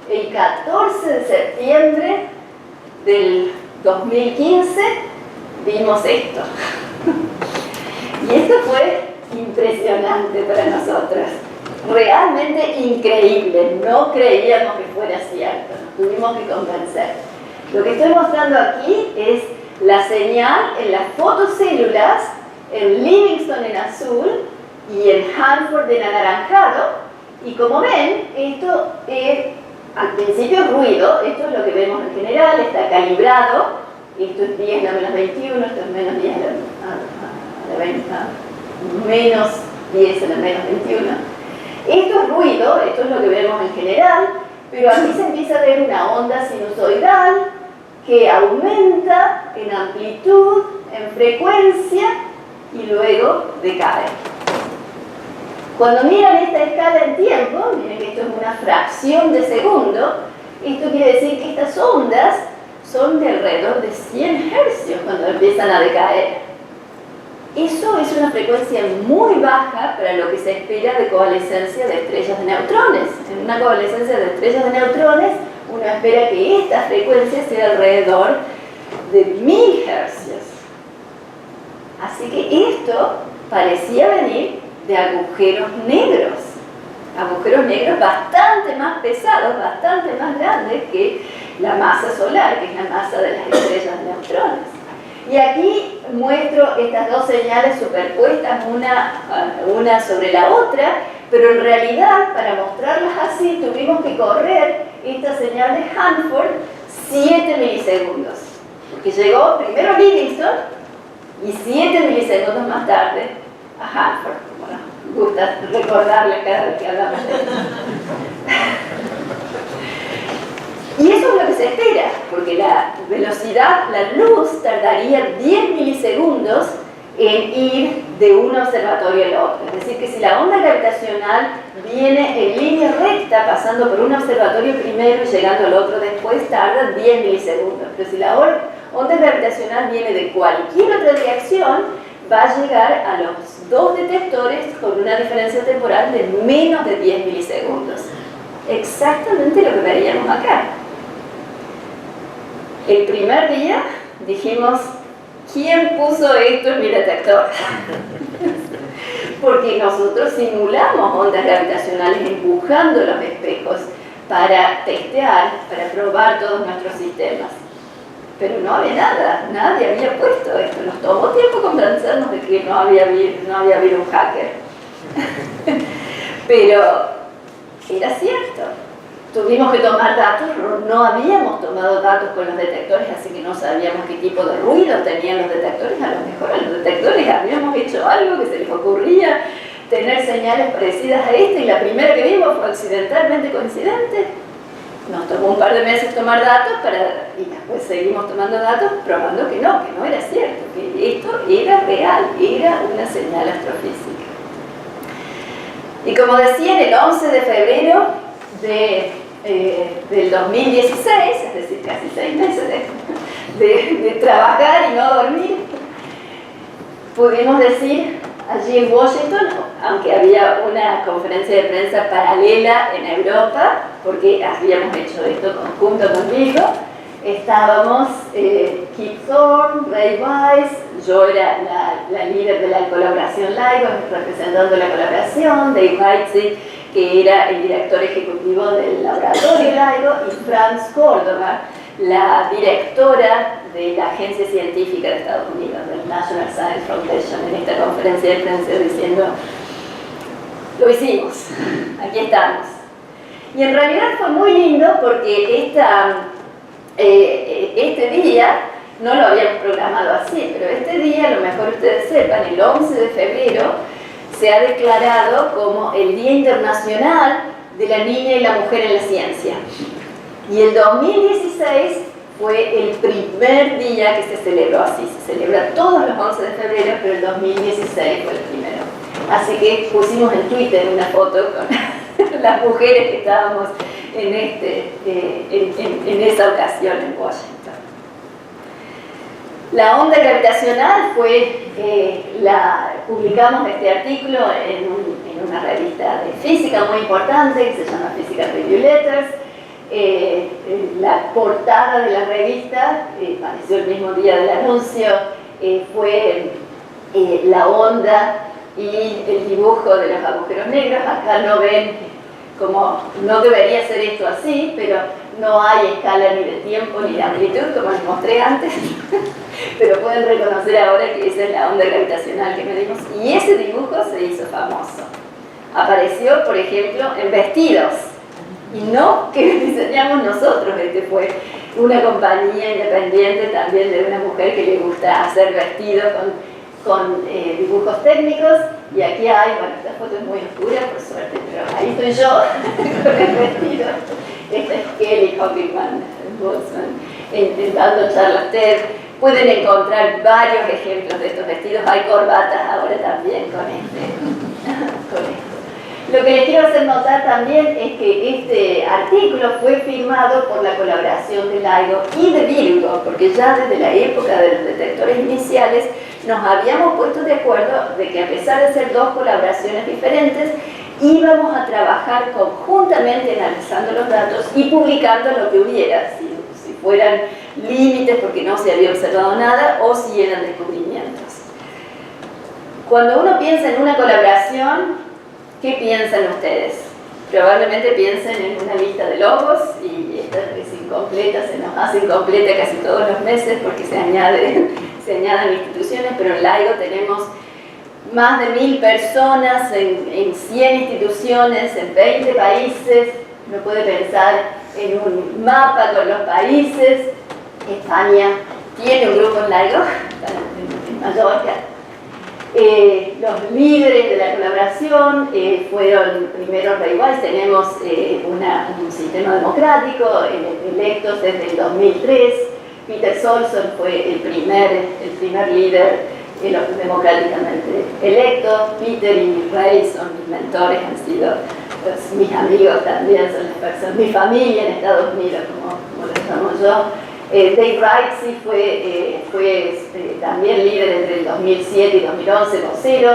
el 14 de septiembre del 2015, vimos esto. Y esto fue impresionante para nosotros. Realmente increíble. No creíamos que fuera cierto. Nos tuvimos que convencer. Lo que estoy mostrando aquí es la señal en las fotocélulas, en Livingston en azul y en Hanford en anaranjado. Y como ven, esto es al principio ruido. Esto es lo que vemos en general. Está calibrado. Esto es 10 a menos 21, esto es menos 10 a la 20, menos 10 a la menos 21. Esto es ruido, esto es lo que vemos en general, pero aquí se empieza a ver una onda sinusoidal que aumenta en amplitud, en frecuencia y luego decae. Cuando miran esta escala en tiempo, miren que esto es una fracción de segundo, esto quiere decir que estas ondas son de alrededor de 100 hercios cuando empiezan a decaer. Eso es una frecuencia muy baja para lo que se espera de coalescencia de estrellas de neutrones. En una coalescencia de estrellas de neutrones, uno espera que esta frecuencia sea alrededor de 1000 hercios. Así que esto parecía venir de agujeros negros. Agujeros negros bastante más pesados, bastante más grandes que la masa solar, que es la masa de las estrellas de neutrones. Y aquí muestro estas 2 señales superpuestas una sobre la otra, pero en realidad para mostrarlas así tuvimos que correr esta señal de Hanford 7 milisegundos. Porque llegó primero Livingston y 7 milisegundos más tarde a Hanford. Bueno, me gusta recordarle cada vez que hablamos de esto. Y eso es lo que se espera, porque la velocidad, la luz, tardaría 10 milisegundos en ir de un observatorio al otro. Es decir, que si la onda gravitacional viene en línea recta, pasando por un observatorio primero y llegando al otro después, tarda 10 milisegundos. Pero si la onda gravitacional viene de cualquier otra dirección, va a llegar a los 2 detectores con una diferencia temporal de menos de 10 milisegundos. Exactamente lo que veríamos acá. El primer día dijimos, ¿quién puso esto en mi detector? Porque nosotros simulamos ondas gravitacionales empujando los espejos para testear, para probar todos nuestros sistemas. Pero no había nada, nadie había puesto esto. Nos tomó tiempo convencernos de que no había habido un hacker. Pero era cierto. tuvimos que tomar datos, no habíamos tomado datos con los detectores, así que no sabíamos qué tipo de ruido tenían los detectores. A lo mejor a los detectores habíamos hecho algo que se les ocurría tener señales parecidas a esta, y la primera que vimos fue accidentalmente coincidente. Nos tomó un par de meses tomar datos y después seguimos tomando datos probando que no era cierto, que esto era real, era una señal astrofísica. Y como decía, el 11 de febrero del 2016, es decir, casi 6 meses de trabajar y no dormir, pudimos decir allí en Washington, aunque había una conferencia de prensa paralela en Europa, porque habíamos hecho esto conjunto conmigo, estábamos Kip Thorne, Ray Weiss, yo era la líder de la colaboración LIGO, representando la colaboración, Dave Weitze, que era el director ejecutivo del laboratorio LIGO, y Franz Córdoba, la directora de la agencia científica de Estados Unidos, del National Science Foundation, en esta conferencia de prensa diciendo: lo hicimos, aquí estamos. Y en realidad fue muy lindo porque este día, no lo habíamos programado así, pero este día, a lo mejor ustedes sepan, el 11 de febrero, se ha declarado como el Día Internacional de la Niña y la Mujer en la Ciencia. Y el 2016 fue el primer día que se celebró así. Se celebra todos los 11 de febrero, pero el 2016 fue el primero. Así que pusimos en Twitter una foto con las mujeres que estábamos en esa ocasión en Washington. La onda gravitacional fue, publicamos este artículo en una revista de física muy importante que se llama Physical Review Letters. La portada de la revista, apareció el mismo día del anuncio, fue la onda y el dibujo de los agujeros negros. Acá no ven, como no debería ser esto así, pero no hay escala ni de tiempo ni de amplitud, como les mostré antes, pero pueden reconocer ahora que esa es la onda gravitacional que medimos, y ese dibujo se hizo famoso. Apareció, por ejemplo, en vestidos, y no que diseñamos nosotros. Fue una compañía independiente también de una mujer que le gusta hacer vestidos con dibujos técnicos, y aquí hay, bueno, esta foto es muy oscura por suerte, pero ahí estoy yo con el vestido. Esta es Kelly Hoffman dando charlas TED. Pueden encontrar varios ejemplos de estos vestidos, hay corbatas ahora también con esto. Lo que les quiero hacer notar también es que este artículo fue firmado por la colaboración de LIGO y de Virgo, porque ya desde la época de los detectores iniciales nos habíamos puesto de acuerdo de que, a pesar de ser dos colaboraciones diferentes, íbamos a trabajar conjuntamente analizando los datos y publicando lo que hubiera, si fueran límites porque no se había observado nada o si eran descubrimientos. Cuando uno piensa en una colaboración, ¿qué piensan ustedes? Probablemente piensen en una lista de logos, y esta es incompleta, se nos hace incompleta casi todos los meses porque se añaden instituciones, pero en LIGO tenemos más de 1000 personas en 100 instituciones, en 20 países. Uno puede pensar en un mapa con los países. España tiene un grupo en LIGO, en Mallorca. Los líderes de la colaboración fueron primero Ray Weiss. Tenemos un sistema democrático, electos desde el 2003. Peter Solson fue el primer líder democráticamente electo. Peter y Ray son mis mentores, han sido mis amigos también, son las personas, mi familia en Estados Unidos, como lo llamo yo. Dave Weitze fue también líder entre el 2007 y 2011, vocero.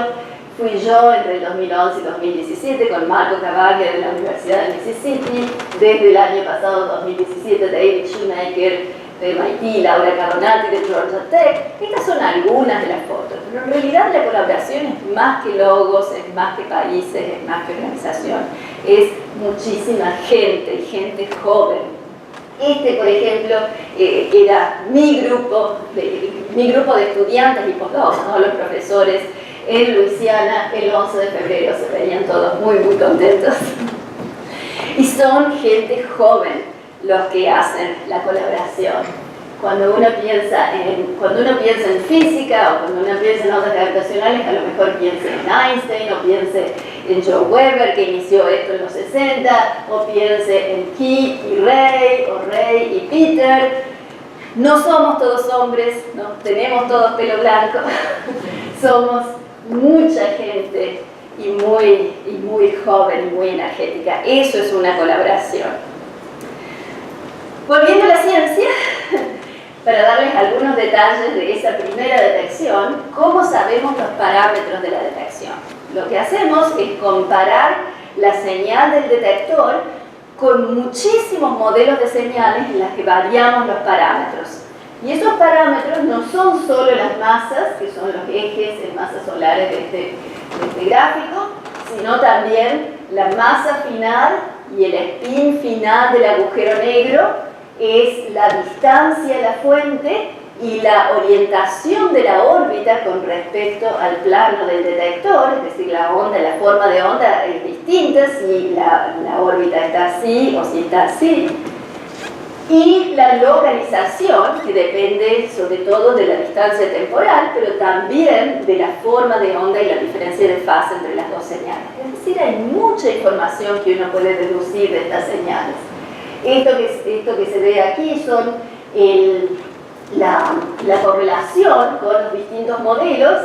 Fui yo entre el 2011 y 2017 con Marco Cavaglia de la Universidad de Mississippi. Desde el año pasado, 2017, David Shoemaker de MIT, Laura Caronati de Georgia Tech. Estas son algunas de las fotos, pero en realidad la colaboración es más que logos, es más que países, es más que organización. Es muchísima gente, gente joven. Por ejemplo, era mi grupo de estudiantes y postdocs, ¿no? Los profesores en Luisiana el 11 de febrero, se veían todos muy, muy contentos. Y son gente joven los que hacen la colaboración. Cuando uno piensa en física o cuando uno piensa en ondas gravitacionales, a lo mejor piense en Einstein o piense en Joe Weber, que inició esto en los 60, o piense en Keith y Ray, o Ray y Peter. No somos todos hombres, no tenemos todos pelo blanco, somos mucha gente y muy joven y muy energética. Eso es una colaboración. Volviendo a la ciencia, para darles algunos detalles de esa primera detección, ¿cómo sabemos los parámetros de la detección? Lo que hacemos es comparar la señal del detector con muchísimos modelos de señales en las que variamos los parámetros. Y esos parámetros no son solo las masas, que son los ejes en masas solares de este gráfico, sino también la masa final y el spin final del agujero negro, es la distancia a la fuente y la orientación de la órbita con respecto al plano del detector, es decir, la forma de onda es distinta si la órbita está así o si está así. Y la localización, que depende sobre todo de la distancia temporal, pero también de la forma de onda y la diferencia de fase entre las dos señales. Es decir, hay mucha información que uno puede deducir de estas señales. Esto que se ve aquí son la correlación con los distintos modelos,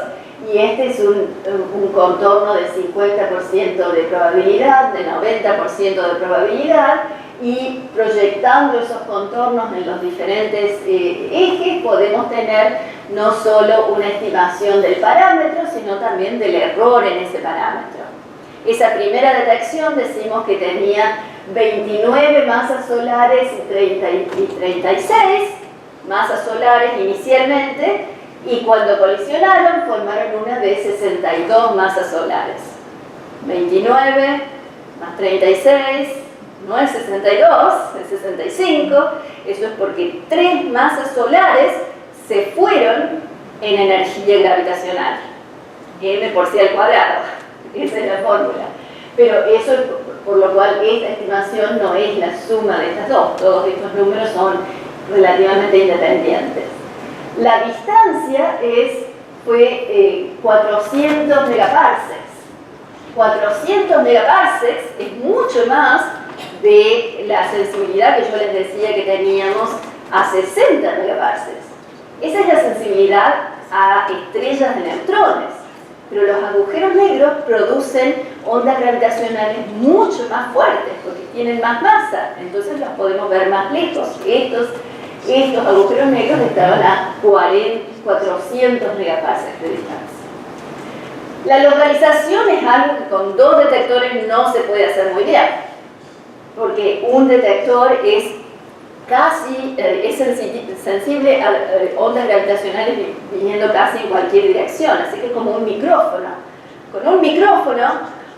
y este es un contorno de 50% de probabilidad, de 90% de probabilidad, y proyectando esos contornos en los diferentes ejes podemos tener no solo una estimación del parámetro, sino también del error en ese parámetro. Esa primera detección decimos que tenía 29 masas solares y 36 masas solares inicialmente, y cuando colisionaron formaron una de 62 masas solares. 29 más 36 no es 62, es 65. Eso es porque 3 masas solares se fueron en energía gravitacional, m por c al cuadrado. Esa es la fórmula. Pero eso, por lo cual esta estimación no es la suma de estas dos. Todos estos números son relativamente independientes. La distancia fue 400 megaparsecs. 400 megaparsecs es mucho más de la sensibilidad que yo les decía que teníamos a 60 megaparsecs. Esa es la sensibilidad a estrellas de neutrones. Pero los agujeros negros producen ondas gravitacionales mucho más fuertes porque tienen más masa, entonces los podemos ver más lejos. Estos agujeros negros estaban a 400 megaparsecs de distancia. La localización es algo que con 2 detectores no se puede hacer muy bien, porque un detector es sensible a ondas gravitacionales viniendo casi en cualquier dirección, así que es como un micrófono. Con un micrófono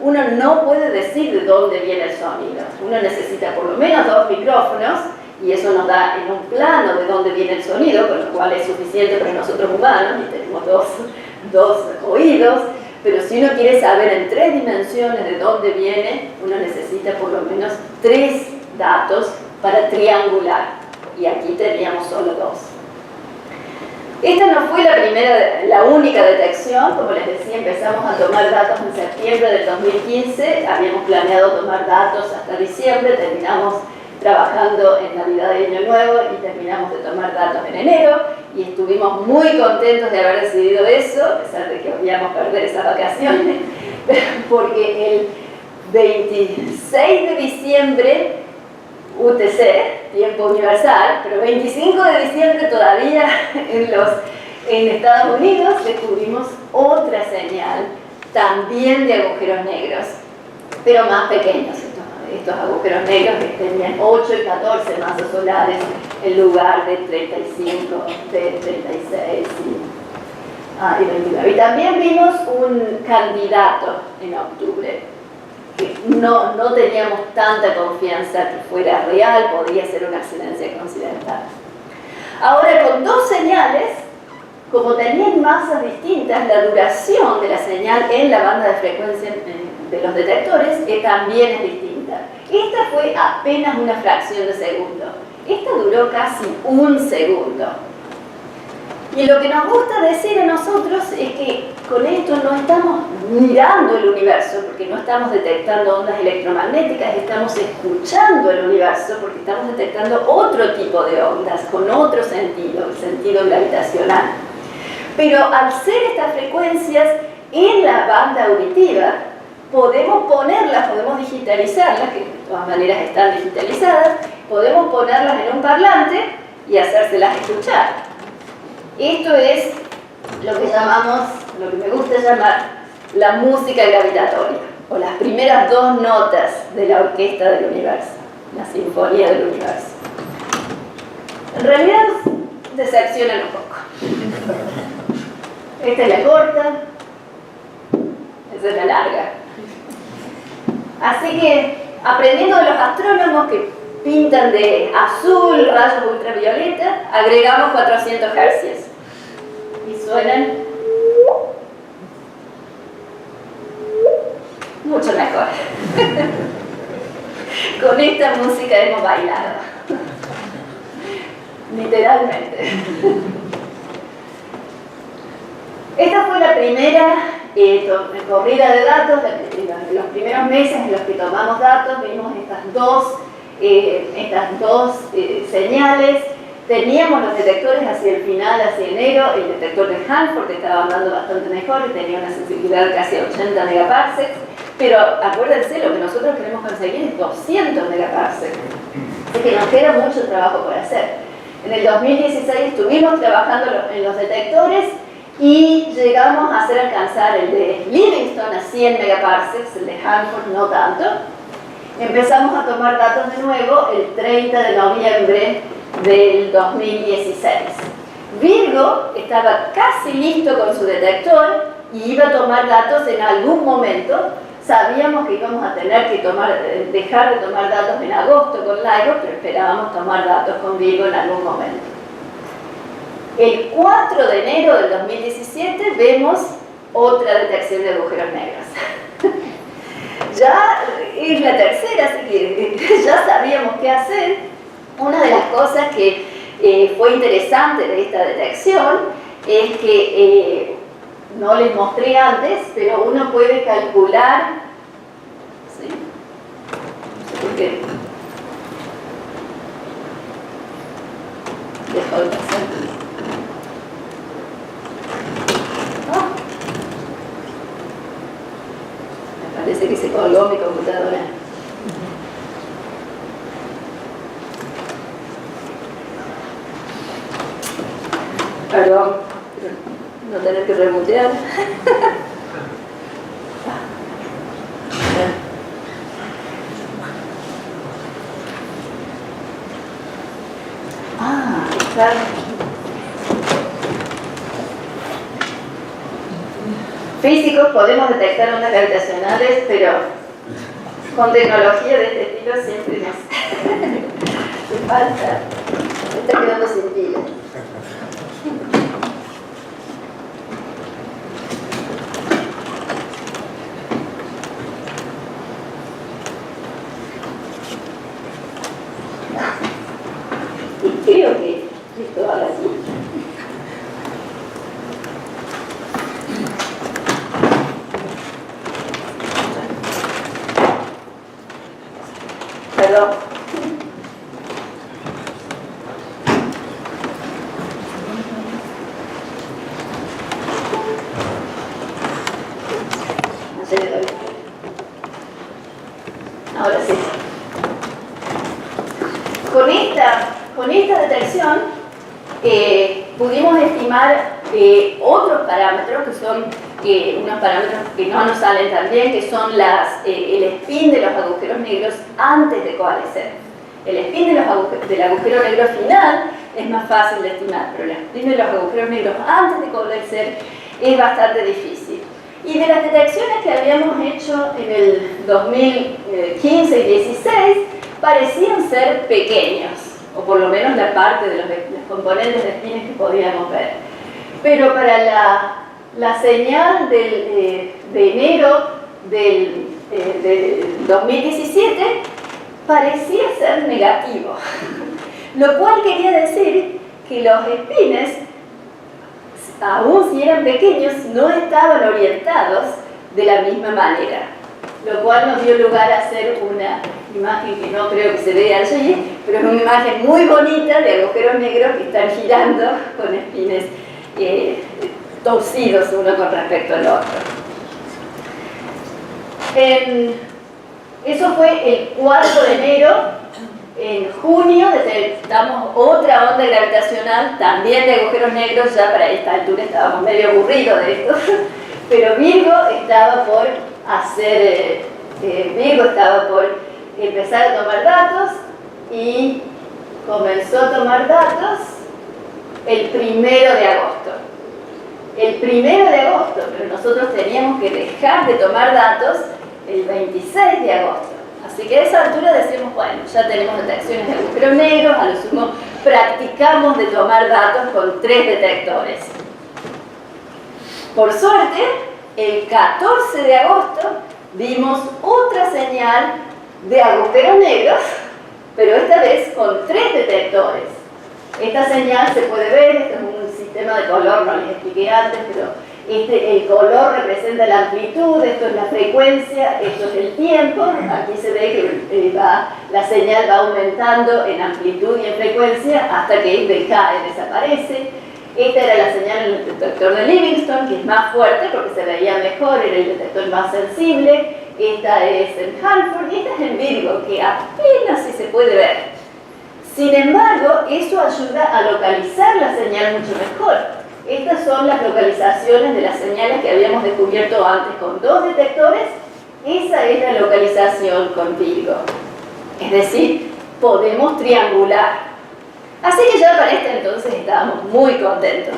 uno no puede decir de dónde viene el sonido. Uno necesita por lo menos 2 micrófonos, y eso nos da en un plano de dónde viene el sonido, con lo cual es suficiente para nosotros humanos, y tenemos dos oídos. Pero si uno quiere saber en 3 dimensiones de dónde viene, uno necesita por lo menos 3 datos para triangular, y aquí teníamos solo 2. Esta no fue la única detección. Como les decía, empezamos a tomar datos en septiembre del 2015, habíamos planeado tomar datos hasta diciembre, terminamos trabajando en Navidad y Año Nuevo y terminamos de tomar datos en enero, y estuvimos muy contentos de haber decidido eso, a pesar de que odiamos perder esas vacaciones, porque el 26 de diciembre UTC, tiempo universal, pero 25 de diciembre todavía en Estados Unidos descubrimos otra señal, también de agujeros negros, pero más pequeños. Estos agujeros negros que tenían 8 y 14 masas solares en lugar de 35, de 36 y 29. Y también vimos un candidato en octubre, que no teníamos tanta confianza que fuera real, podría ser una accidencia coincidental. Ahora, con 2 señales, como tenían masas distintas, la duración de la señal en la banda de frecuencia de los detectores también es distinta. Esta fue apenas una fracción de segundo. Esta duró casi un segundo. Y lo que nos gusta decir a nosotros es que con esto no estamos mirando el universo, porque no estamos detectando ondas electromagnéticas, estamos escuchando el universo, porque estamos detectando otro tipo de ondas, con otro sentido, el sentido gravitacional. Pero al ser estas frecuencias en la banda auditiva, podemos ponerlas, podemos digitalizarlas, que de todas maneras están digitalizadas, podemos ponerlas en un parlante y hacérselas escuchar. Esto es lo que llamamos, lo que me gusta llamar la música gravitatoria, o las primeras dos notas de la orquesta del universo, la sinfonía del universo. En realidad decepcionan un poco. Esta es la corta, esta es la larga. Así que, aprendiendo de los astrónomos que pintan de azul rayos ultravioleta, agregamos 400 Hz. Y suenan mucho mejor. Con esta música hemos bailado. Literalmente. Esta fue la primera corrida de datos, en los primeros meses en los que tomamos datos, vimos estas dos señales. Teníamos los detectores hacia el final, hacia enero, el detector de Hanford que estaba andando bastante mejor, tenía una sensibilidad de casi 80 megaparsecs, pero acuérdense, lo que nosotros queremos conseguir es 200 megaparsecs, así que nos queda mucho trabajo por hacer. En el 2016 estuvimos trabajando en los detectores y llegamos a hacer alcanzar el de Livingston a 100 megaparsecs, el de Hanford no tanto. Empezamos a tomar datos de nuevo el 30 de noviembre del 2016. Virgo estaba casi listo con su detector y iba a tomar datos en algún momento. Sabíamos que íbamos a tener que dejar de tomar datos en agosto con LIGO, pero esperábamos tomar datos con Virgo en algún momento. El 4 de enero del 2017 vemos otra detección de agujeros negros. Ya es la tercera, así que ya sabíamos qué hacer. Una de las cosas que fue interesante de esta detección es que, no les mostré antes, pero uno puede calcular, ¿sí? No sé por qué. Dejó de pasar. Me parece que se colgó mi computadora. Perdón, no tener que rebotear. Claro. Físicos podemos detectar ondas gravitacionales, pero con tecnología de este estilo siempre nos falta. Me está quedando sin pila. Y creo que esto va así. Perdón. Ahora sí. Con esta detección pudimos estimar otros parámetros que son unos parámetros que no nos salen tan bien, que son el spin de los agujeros negros antes de coalescer. El spin del agujero negro final es más fácil de estimar, pero el spin de los agujeros negros antes de coalescer es bastante difícil. Y de las detecciones que habíamos hecho en el 2015 y 2016, parecían ser pequeños, o por lo menos la parte de los componentes de spines que podíamos ver. Pero para la señal de enero del 2017, parecía ser negativo, lo cual quería decir que los espines, aún si eran pequeños, no estaban orientados de la misma manera, lo cual nos dio lugar a hacer una imagen que no creo que se vea allí, pero es una imagen muy bonita de agujeros negros que están girando con espines torcidos uno con respecto al otro. Eso fue el 4 de enero. En junio detectamos otra onda gravitacional, también de agujeros negros. Ya para esta altura estábamos medio aburridos de esto, pero Virgo estaba por empezar a tomar datos, y comenzó a tomar datos el 1 de agosto. El 1 de agosto, pero nosotros teníamos que dejar de tomar datos el 26 de agosto. Así que a esa altura decimos, bueno, ya tenemos detecciones de agujeros negros, a lo sumo practicamos de tomar datos con 3 detectores. Por suerte, el 14 de agosto vimos otra señal de agujeros negros, pero esta vez con 3 detectores. Esta señal se puede ver, este es un sistema de color, no les expliqué antes, pero el color representa la amplitud, esto es la frecuencia, esto es el tiempo. Aquí se ve que la señal va aumentando en amplitud y en frecuencia hasta que decae, desaparece. Esta era la señal en el detector de Livingston, que es más fuerte porque se veía mejor, era el detector más sensible. Esta es en Hanford y esta es en Virgo, que apenas si se puede ver. Sin embargo, eso ayuda a localizar la señal mucho mejor. Estas son las localizaciones de las señales que habíamos descubierto antes con 2 detectores. Esa es la localización con Virgo. Es decir, podemos triangular. Así que ya para este entonces estábamos muy contentos.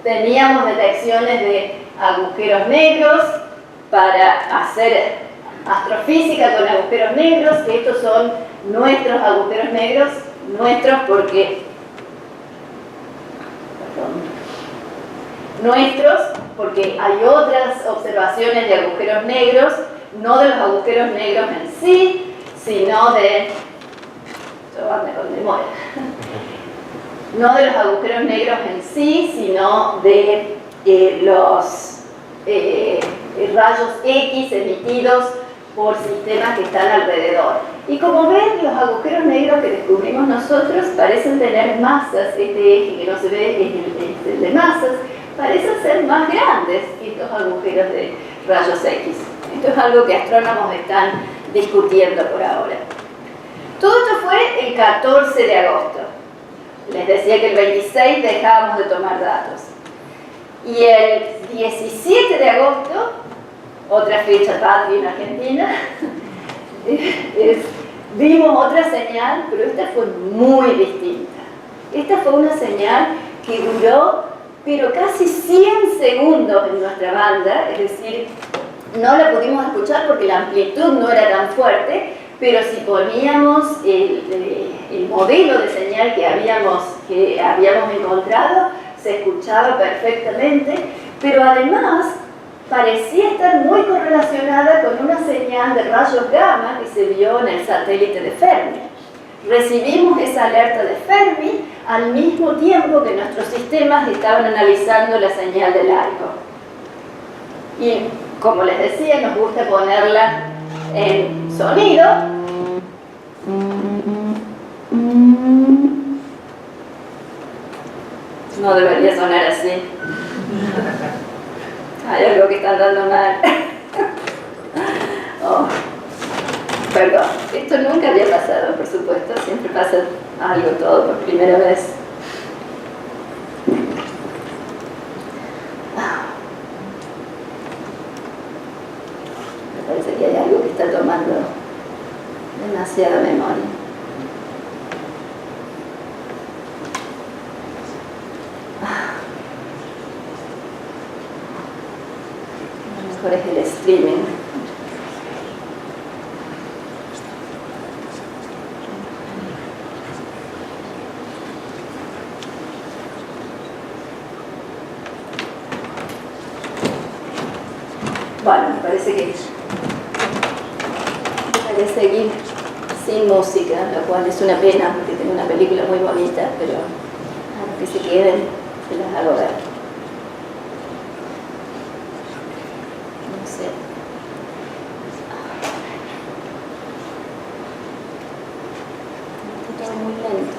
Teníamos detecciones de agujeros negros para hacer astrofísica con agujeros negros, que estos son nuestros agujeros negros, nuestros porque hay otras observaciones de agujeros negros, no de los agujeros negros en sí, sino de... no de los agujeros negros en sí, sino de los rayos X emitidos por sistemas que están alrededor. Y como ven, los agujeros negros que descubrimos nosotros parecen tener masas. Este eje que no se ve es el de masas, parecen ser más grandes que estos agujeros de rayos X. Esto es algo que astrónomos están discutiendo por ahora. Todo esto fue el 14 de agosto. Les decía que el 26 dejábamos de tomar datos. Y el 17 de agosto, otra fecha patria en Argentina, vimos otra señal, pero esta fue muy distinta. Esta fue una señal que duró, pero casi 100 segundos en nuestra banda, es decir, no la pudimos escuchar porque la amplitud no era tan fuerte, pero si poníamos el modelo de señal que habíamos encontrado, se escuchaba perfectamente, pero además parecía estar muy correlacionada con una señal de rayos gamma que se vio en el satélite de Fermi. Recibimos esa alerta de Fermi al mismo tiempo que nuestros sistemas estaban analizando la señal del LIGO. Y como les decía, nos gusta ponerla en sonido. No debería sonar así. Hay algo que está andando mal. Oh, perdón, esto nunca había pasado, por supuesto. Siempre pasa algo todo por primera vez. Me parece que hay algo que está tomando demasiada memoria. A lo mejor es el streaming. Bueno, me parece que voy a seguir sin música, lo cual es una pena porque tengo una película muy bonita, pero a los que se queden se las hago ver. No sé. Está todo muy lento.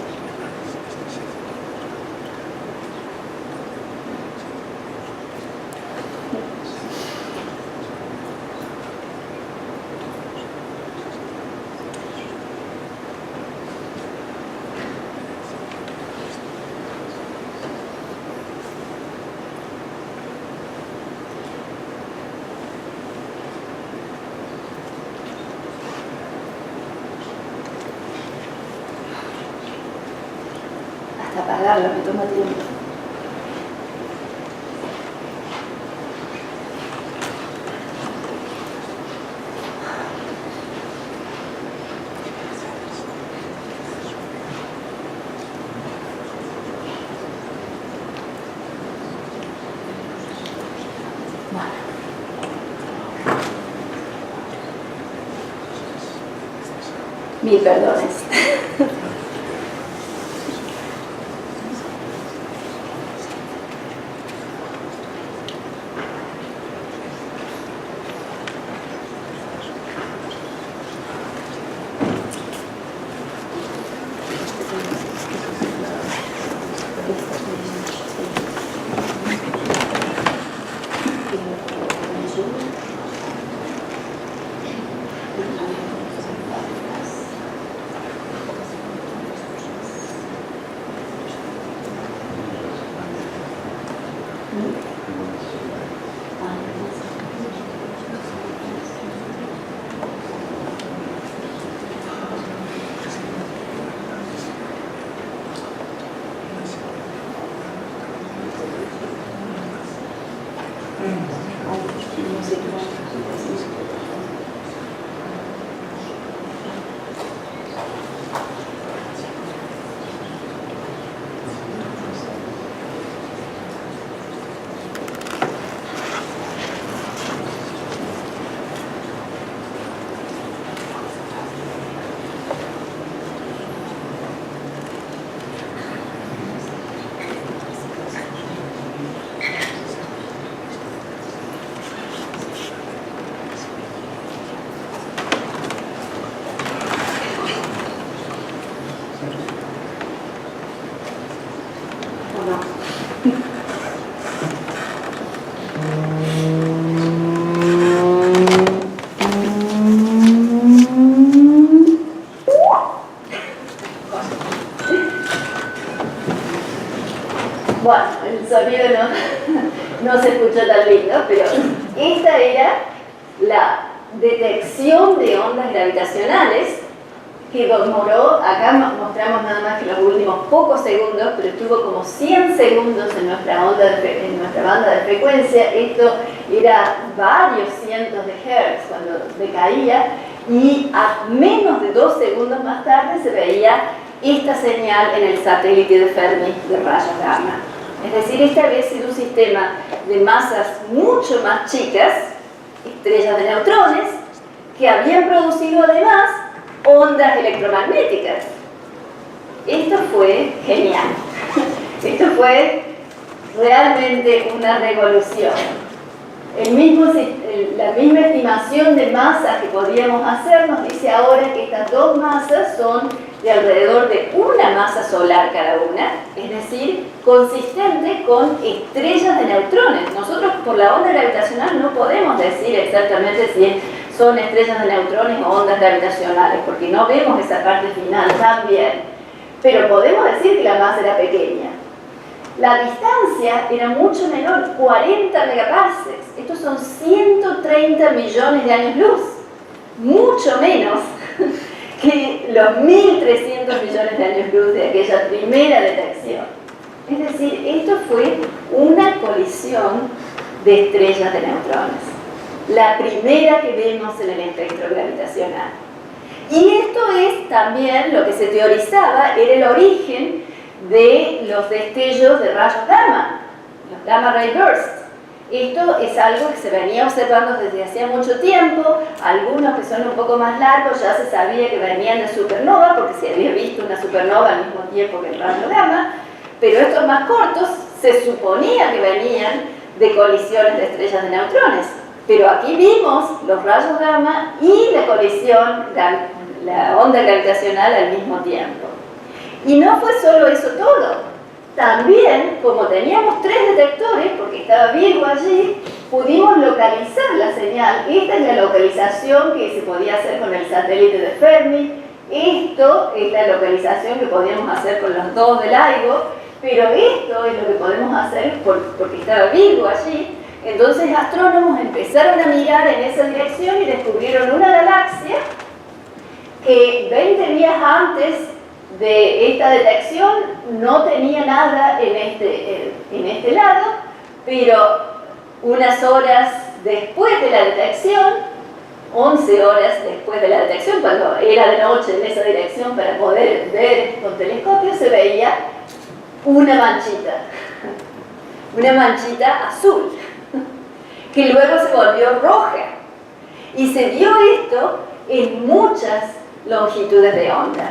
Apagarlo, me toma tiempo. Bueno. Mil perdones. Bueno, el sonido no se escuchó tan lindo, pero esta era la detección de ondas gravitacionales que demoró, acá mostramos nada más que los últimos pocos segundos, pero estuvo como 100 segundos en nuestra banda de frecuencia. Esto era varios cientos de hertz cuando decaía, y a menos de 2 segundos más tarde se veía esta señal en el satélite de Fermi de rayos gamma. Es decir, este había sido un sistema de masas mucho más chicas, estrellas de neutrones, que habían producido además ondas electromagnéticas. Esto fue genial. Esto fue realmente una revolución. La misma estimación de masas que podíamos hacer nos dice ahora que estas dos masas son de alrededor de una masa solar cada una, es decir, consistente con estrellas de neutrones. Nosotros por la onda gravitacional no podemos decir exactamente si son estrellas de neutrones o ondas gravitacionales, porque no vemos esa parte final tan bien, pero podemos decir que la masa era pequeña. La distancia era mucho menor, 40 megaparsecs. Estos son 130 millones de años luz, mucho menos que los 1.300 millones de años luz de aquella primera detección. Es decir, esto fue una colisión de estrellas de neutrones, la primera que vemos en el espectro gravitacional. Y esto es también lo que se teorizaba, era el origen de los destellos de rayos gamma, los gamma ray bursts. Esto es algo que se venía observando desde hacía mucho tiempo. Algunos que son un poco más largos ya se sabía que venían de supernova, porque se había visto una supernova al mismo tiempo que el rayo gamma, pero estos más cortos se suponía que venían de colisiones de estrellas de neutrones. Pero aquí vimos los rayos gamma y la colisión, la onda gravitacional al mismo tiempo. Y no fue solo eso todo. También, como teníamos 3 detectores, porque estaba Virgo allí, pudimos localizar la señal. Esta es la localización que se podía hacer con el satélite de Fermi. Esto es la localización que podíamos hacer con los 2 del LIGO. Pero esto es lo que podemos hacer porque estaba Virgo allí. Entonces astrónomos empezaron a mirar en esa dirección y descubrieron una galaxia que 20 días antes de esta detección no tenía nada en este lado, pero unas horas después de la detección, 11 horas después de la detección, cuando era de noche en esa dirección para poder ver con telescopio, se veía una manchita azul, que luego se volvió roja. Y se vio esto en muchas longitudes de onda.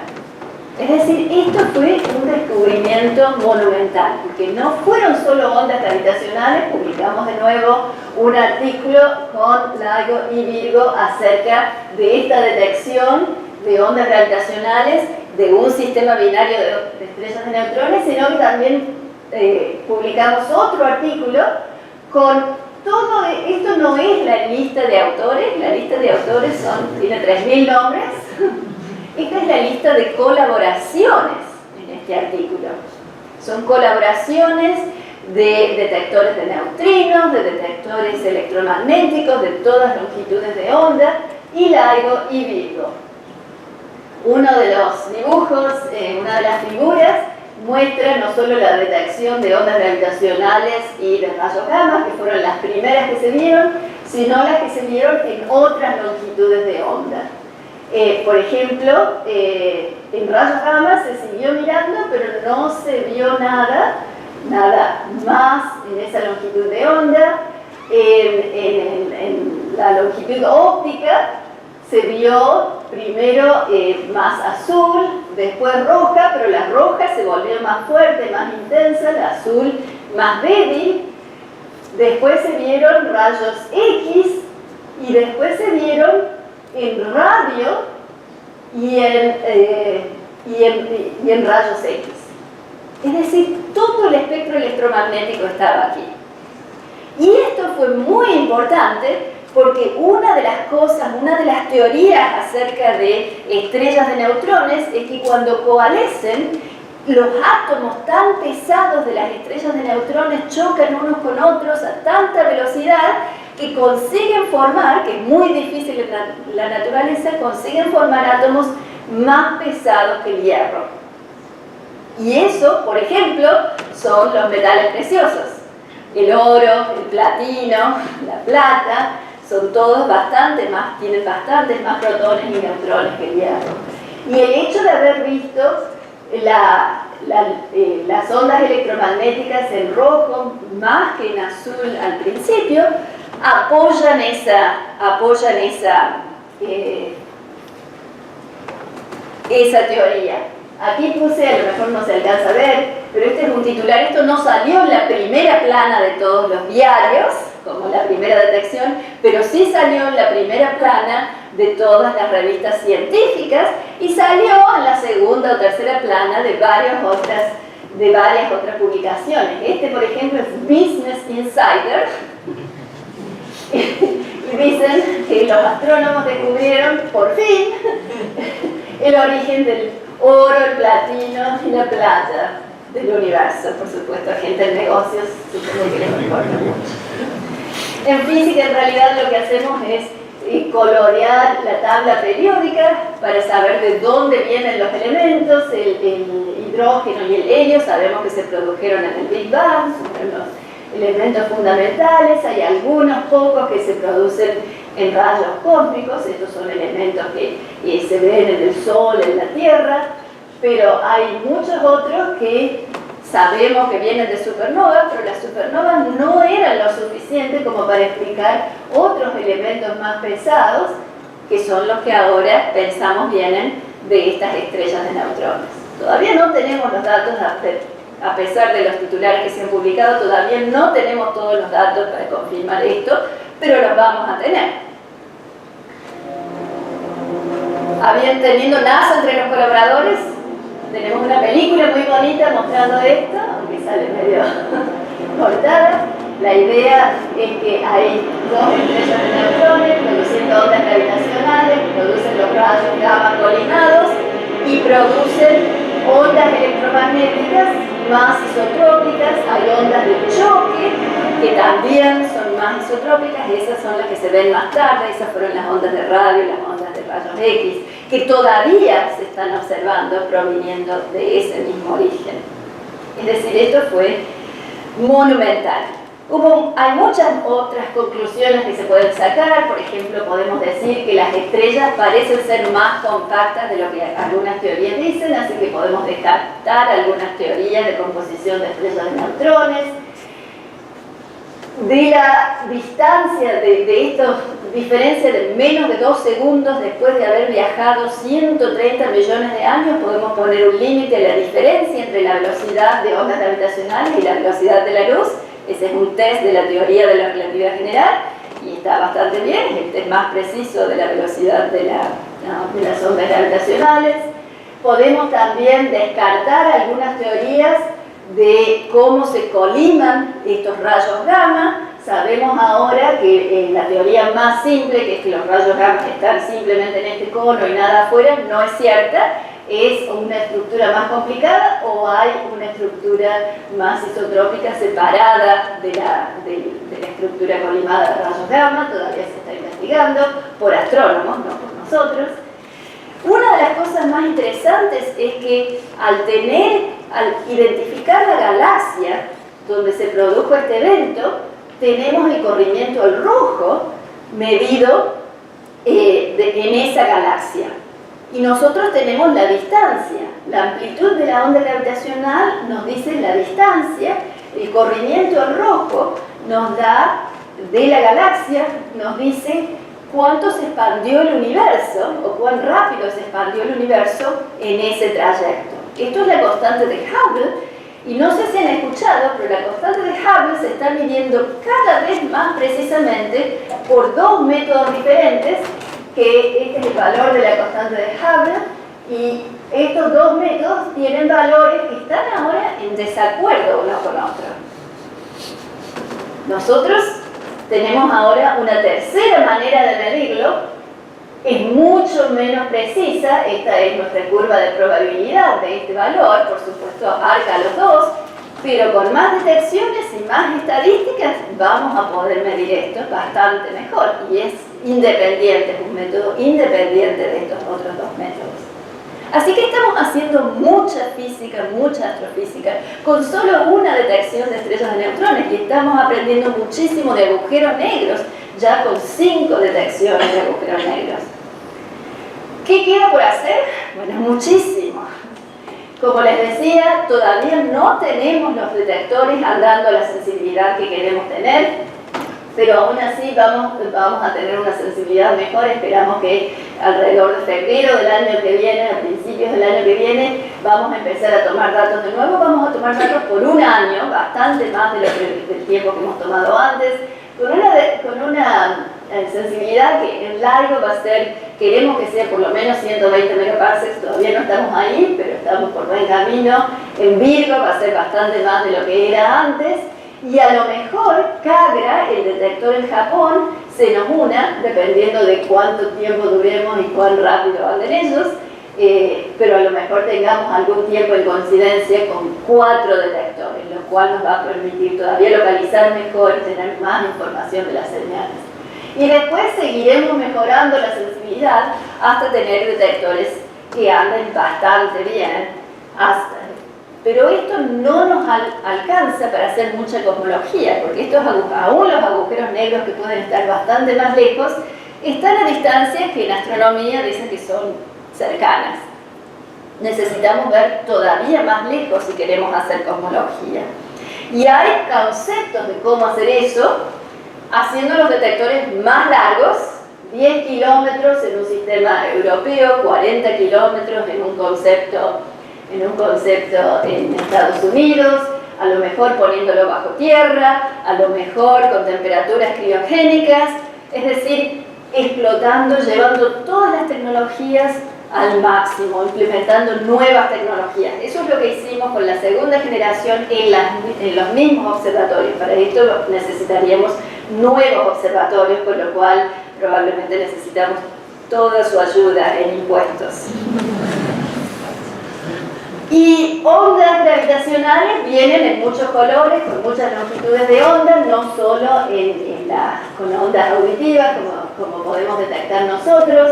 Es decir, esto fue un descubrimiento monumental, porque no fueron solo ondas gravitacionales. Publicamos de nuevo un artículo con LIGO y Virgo acerca de esta detección de ondas gravitacionales de un sistema binario de estrellas de neutrones, sino que también publicamos otro artículo con todo. Esto no es la lista de autores, la lista de autores tiene 3.000 nombres. Esta es la lista de colaboraciones en este artículo. Son colaboraciones de detectores de neutrinos, de detectores electromagnéticos de todas longitudes de onda, y LIGO y Virgo. Uno de los dibujos, una de las figuras, muestra no solo la detección de ondas gravitacionales y de rayos gamma, que fueron las primeras que se vieron, sino las que se vieron en otras longitudes de onda. Por ejemplo, en rayos gamma se siguió mirando, pero no se vio nada más en esa longitud de onda. En la longitud óptica se vio primero más azul, después roja, pero la roja se volvió más fuerte, más intensa, la azul más débil. Después se vieron rayos X y después se vieron en radio y en rayos X. Es decir, todo el espectro electromagnético estaba aquí. Y esto fue muy importante porque una de las teorías acerca de estrellas de neutrones es que cuando coalescen, los átomos tan pesados de las estrellas de neutrones chocan unos con otros a tanta velocidad que consiguen formar, que es muy difícil en la naturaleza, consiguen formar átomos más pesados que el hierro. Y eso, por ejemplo, son los metales preciosos. El oro, el platino, la plata, son todos tienen bastantes más protones y neutrones que el hierro. Y el hecho de haber visto las ondas electromagnéticas en rojo más que en azul al principio, apoyan esa teoría. Aquí puse, a lo mejor no se alcanza a ver, pero este es un titular. Esto no salió en la primera plana de todos los diarios, como la primera detección, pero sí salió en la primera plana de todas las revistas científicas y salió en la segunda o tercera plana de varias otras publicaciones. Este, por ejemplo, es Business Insider. Y dicen que los astrónomos descubrieron, por fin, el origen del oro, el platino y la plata del universo. Por supuesto, gente de negocios supongo que les importa mucho. En física, en realidad, lo que hacemos es colorear la tabla periódica para saber de dónde vienen los elementos. El hidrógeno y el helio sabemos que se produjeron en el Big Bang, son los elementos fundamentales. Hay algunos pocos que se producen en rayos cósmicos. Estos son elementos que se ven en el Sol, en la Tierra, pero hay muchos otros que Sabemos que vienen de supernovas, pero las supernovas no eran lo suficiente como para explicar otros elementos más pesados, que son los que ahora pensamos vienen de estas estrellas de neutrones. Todavía no tenemos los datos, a pesar de los titulares que se han publicado, todavía no tenemos todos los datos para confirmar esto, pero los vamos a tener. Teniendo NASA entre los colaboradores, tenemos una película muy bonita mostrando esto, aunque sale medio cortada. La idea es que hay dos estrellas de neutrones produciendo ondas gravitacionales, producen los rayos gamma colimados y producen ondas electromagnéticas más isotrópicas. Hay ondas de choque que también son más isotrópicas, y esas son las que se ven más tarde. Esas fueron las ondas de radio y las ondas de rayos X, que todavía se están observando proviniendo de ese mismo origen. Es decir, esto fue monumental. Hay muchas otras conclusiones que se pueden sacar. Por ejemplo, podemos decir que las estrellas parecen ser más compactas de lo que algunas teorías dicen, así que podemos descartar algunas teorías de composición de estrellas de neutrones. De la distancia de esta diferencia de menos de 2 segundos después de haber viajado 130 millones de años, podemos poner un límite a la diferencia entre la velocidad de ondas gravitacionales y la velocidad de la luz. Ese es un test de la teoría de la relatividad general y está bastante bien, es el test más preciso de la velocidad de las ondas gravitacionales. Podemos también descartar algunas teorías de cómo se coliman estos rayos gamma. Sabemos ahora que la teoría más simple, que es que los rayos gamma están simplemente en este cono y nada afuera, no es cierta. ¿Es una estructura más complicada o hay una estructura más isotrópica separada de la estructura colimada de rayos gamma? Todavía se está investigando por astrónomos, no por nosotros. Una de las cosas más interesantes es que al identificar la galaxia donde se produjo este evento, tenemos el corrimiento al rojo medido en esa galaxia. Y nosotros tenemos la distancia. La amplitud de la onda gravitacional nos dice la distancia, el corrimiento al rojo nos da de la galaxia, nos dice cuánto se expandió el universo o cuán rápido se expandió el universo en ese trayecto. Esto es la constante de Hubble, y no sé si han escuchado, pero la constante de Hubble se está midiendo cada vez más precisamente por dos métodos diferentes, que este es el valor de la constante de Hubble, y estos dos métodos tienen valores que están ahora en desacuerdo uno con otro. Nosotros tenemos ahora una tercera manera de medirlo, es mucho menos precisa. Esta es nuestra curva de probabilidad de este valor, por supuesto abarca los dos, pero con más detecciones y más estadísticas vamos a poder medir esto bastante mejor, y es independiente, es un método independiente de estos otros dos métodos. Así que estamos haciendo mucha física, mucha astrofísica, con solo una detección de estrellas de neutrones, y estamos aprendiendo muchísimo de agujeros negros, ya con 5 detecciones de agujeros negros. ¿Qué queda por hacer? Bueno, muchísimo. Como les decía, todavía no tenemos los detectores andando a la sensibilidad que queremos tener, pero aún así vamos a tener una sensibilidad mejor. Esperamos que alrededor de febrero del año que viene, a principios del año que viene, vamos a empezar a tomar datos de nuevo. Vamos a tomar datos por un año, bastante más del tiempo que hemos tomado antes, con una sensibilidad que en largo va a ser, queremos que sea por lo menos 120 megaparsecs, todavía no estamos ahí, pero estamos por buen camino. En Virgo va a ser bastante más de lo que era antes, y a lo mejor Kagra, el detector en Japón, se nos una, dependiendo de cuánto tiempo duremos y cuán rápido anden ellos, pero a lo mejor tengamos algún tiempo en coincidencia con 4 detectores, lo cual nos va a permitir todavía localizar mejor y tener más información de las señales. Y después seguiremos mejorando la sensibilidad hasta tener detectores que anden bastante bien. Pero esto no nos alcanza para hacer mucha cosmología, porque aún los agujeros negros, que pueden estar bastante más lejos, están a distancias que en astronomía dicen que son cercanas. necesitamos ver todavía más lejos si queremos hacer cosmología. Y hay conceptos de cómo hacer eso, haciendo los detectores más largos, 10 kilómetros en un sistema europeo, 40 kilómetros en un concepto en Estados Unidos, a lo mejor poniéndolo bajo tierra, a lo mejor con temperaturas criogénicas, es decir, explotando, llevando todas las tecnologías al máximo, implementando nuevas tecnologías. Eso es lo que hicimos con la segunda generación en los mismos observatorios. Para esto necesitaríamos nuevos observatorios, con lo cual probablemente necesitamos toda su ayuda en impuestos. Y ondas gravitacionales vienen en muchos colores, con muchas longitudes de onda, no solo con ondas auditivas, como podemos detectar nosotros.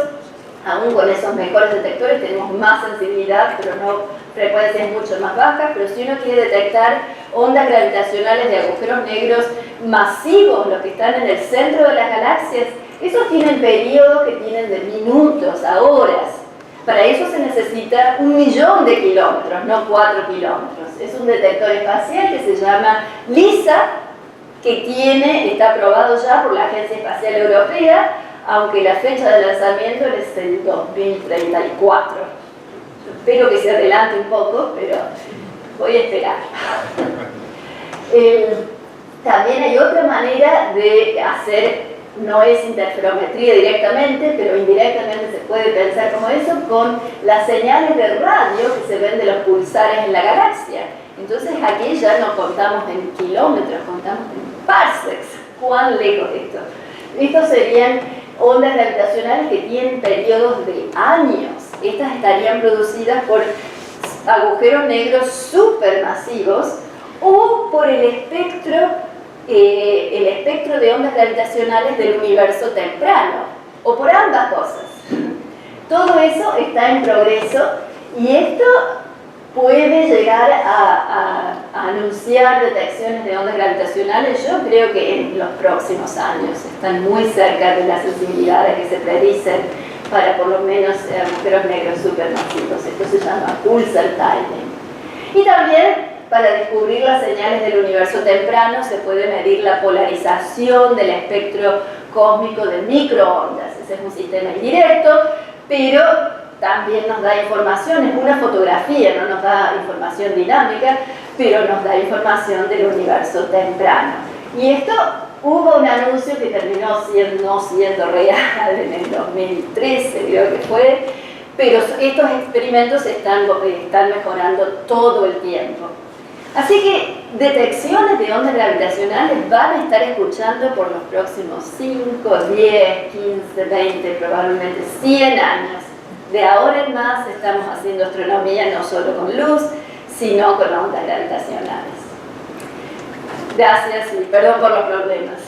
Aún con esos mejores detectores tenemos más sensibilidad, pero no frecuencias mucho más bajas. Pero si uno quiere detectar ondas gravitacionales de agujeros negros masivos, los que están en el centro de las galaxias, esos tienen periodos que tienen de minutos a horas. Para eso se necesita 1.000.000 de kilómetros, no 4 kilómetros. Es un detector espacial que se llama LISA, que está aprobado ya por la Agencia Espacial Europea, aunque la fecha de lanzamiento es el 2034. Espero que se adelante un poco, pero voy a esperar. También hay otra manera de hacer, no es interferometría directamente, pero indirectamente se puede pensar como eso, con las señales de radio que se ven de los pulsares en la galaxia. Entonces aquí ya no contamos en kilómetros, contamos en parsecs. ¿Cuán lejos esto? Estos serían ondas gravitacionales que tienen periodos de años. Estas estarían producidas por agujeros negros supermasivos o por el espectro de ondas gravitacionales del universo temprano, o por ambas cosas. Todo eso está en progreso y esto puede llegar a anunciar detecciones de ondas gravitacionales. Yo creo que en los próximos años están muy cerca de las sensibilidades que se predicen para por lo menos agujeros negros supermasivos. Esto se llama pulsar timing. Y también para descubrir las señales del universo temprano se puede medir la polarización del espectro cósmico de microondas. Ese es un sistema indirecto, pero también nos da información, es una fotografía, no nos da información dinámica, pero nos da información del universo temprano. Y esto, hubo un anuncio que terminó no siendo real en el 2013, creo que fue, pero estos experimentos están mejorando todo el tiempo. Así que detecciones de ondas gravitacionales van a estar escuchando por los próximos 5, 10, 15, 20, probablemente 100 años. De ahora en más estamos haciendo astronomía no solo con luz, sino con ondas gravitacionales. Gracias y perdón por los problemas.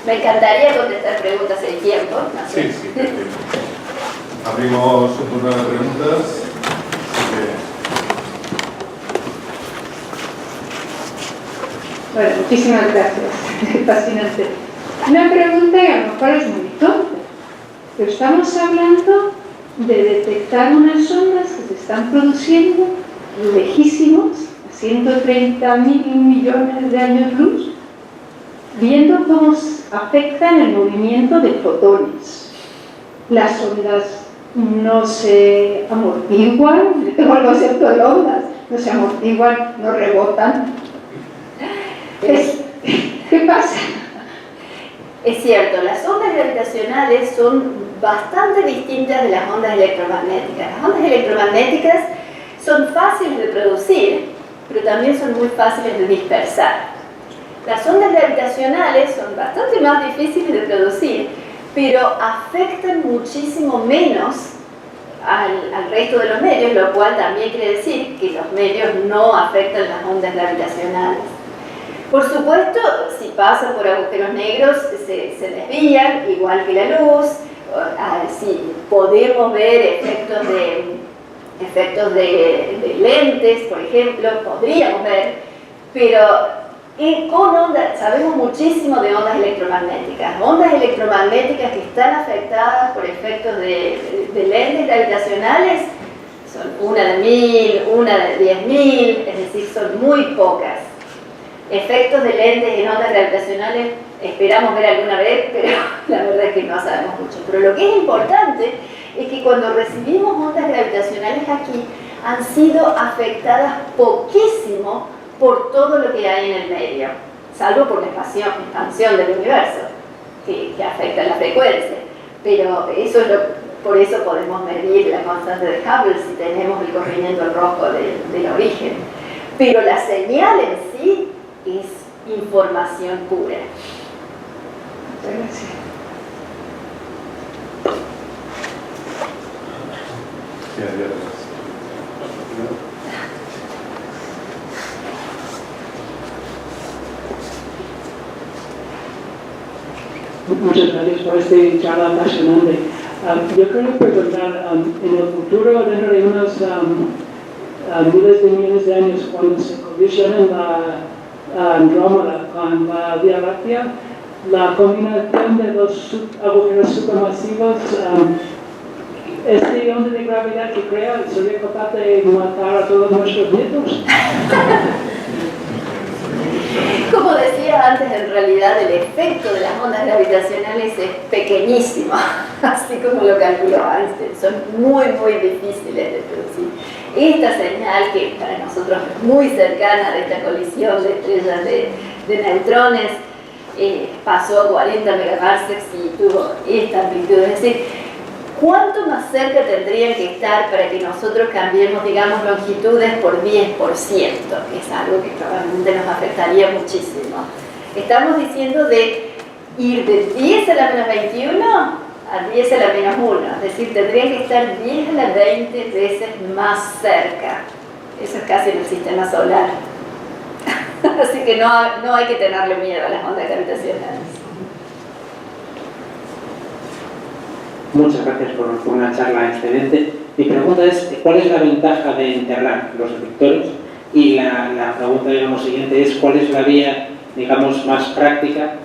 Me encantaría contestar preguntas en tiempo. ¿No? Sí, abrimos un turno de preguntas. Bueno, muchísimas gracias. Fascinante. Una pregunta que a lo mejor es muy tonta, pero estamos hablando de detectar unas ondas que se están produciendo lejísimos, a 130.000 millones de años luz, viendo cómo afectan el movimiento de fotones. Las ondas no se amortiguan, tengo el concepto de ondas, no se amortiguan, no rebotan. ¿Qué pasa? Es cierto, las ondas gravitacionales son bastante distintas de las ondas electromagnéticas. Las ondas electromagnéticas son fáciles de producir, pero también son muy fáciles de dispersar. Las ondas gravitacionales son bastante más difíciles de producir, pero afectan muchísimo menos al resto de los medios, lo cual también quiere decir que los medios no afectan las ondas gravitacionales. Por supuesto, si pasan por agujeros negros, se desvían, igual que la luz. Si podemos ver efectos efectos de lentes, por ejemplo, podríamos ver, pero con ondas, sabemos muchísimo de ondas electromagnéticas que están afectadas por efectos de lentes gravitacionales, son una de 1000, una de 10.000, es decir, son muy pocas. Efectos de lentes en ondas gravitacionales esperamos ver alguna vez, pero la verdad es que no sabemos mucho. Pero lo que es importante es que cuando recibimos ondas gravitacionales aquí, han sido afectadas poquísimo por todo lo que hay en el medio, salvo por la expansión del universo, que afecta la frecuencia. Pero eso es por eso podemos medir la constante de Hubble si tenemos el corrimiento rojo del origen. Pero la señal en sí es información pura. Muchas gracias. Muchas gracias por este charla apasionante. Yo quería preguntar, en el futuro, dentro de unos miles de millones de años, cuando se colisionen la Andrómeda con la Vía Láctea, la combinación de los agujeros supermasivos, ¿este onda de gravedad que crea sería capaz de matar a todos nuestros nietos? Como decía antes, en realidad el efecto de las ondas gravitacionales es pequeñísimo, así como lo calculó Einstein, son muy, muy difíciles de producir. Esta señal, que para nosotros es muy cercana de esta colisión de estrellas de neutrones, pasó a 40 megaparsecs y tuvo esta amplitud. Es decir, ¿cuánto más cerca tendrían que estar para que nosotros cambiemos, digamos, longitudes por 10%? Es algo que probablemente nos afectaría muchísimo. Estamos diciendo de ir de 10 a la menos 21 a 10 a la menos 1. Es decir, tendrían que estar 10 a la 20 veces más cerca. Eso es casi en el sistema solar. Así que no hay que tenerle miedo a las ondas gravitacionales. Muchas gracias por una charla excelente. Mi pregunta es, ¿cuál es la ventaja de enterrar los detectores? Y la pregunta, digamos, siguiente es, ¿cuál es la vía, digamos, más práctica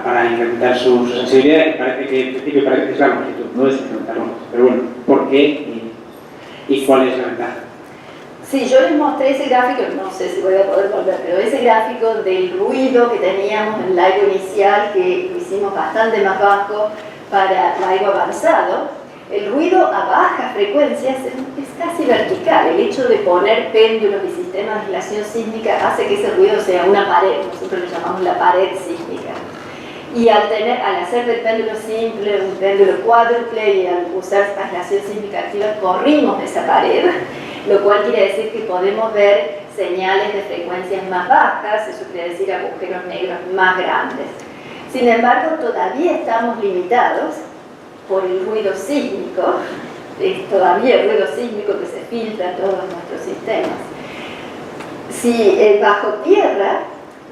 para incrementar su sensibilidad? Que parece que en principio parece que es la longitud, no es incrementar longitud. Pero bueno, ¿por qué y cuál es la ventaja? Sí, yo les mostré ese gráfico, no sé si voy a poder volver, pero ese gráfico del ruido que teníamos en LIGO inicial, que lo hicimos bastante más bajo para LIGO avanzado. El ruido a bajas frecuencias es casi vertical. El hecho de poner péndulos y sistemas de aislación sísmica hace que ese ruido sea una pared, nosotros lo llamamos la pared sísmica. Y al hacer del péndulo simple un péndulo cuádruple y al usar aislación sísmica activa, corrimos esa pared, lo cual quiere decir que podemos ver señales de frecuencias más bajas, eso quiere decir agujeros negros más grandes. Sin embargo, todavía estamos limitados por el ruido sísmico, es todavía el ruido sísmico que se filtra en todos nuestros sistemas. Si bajo tierra,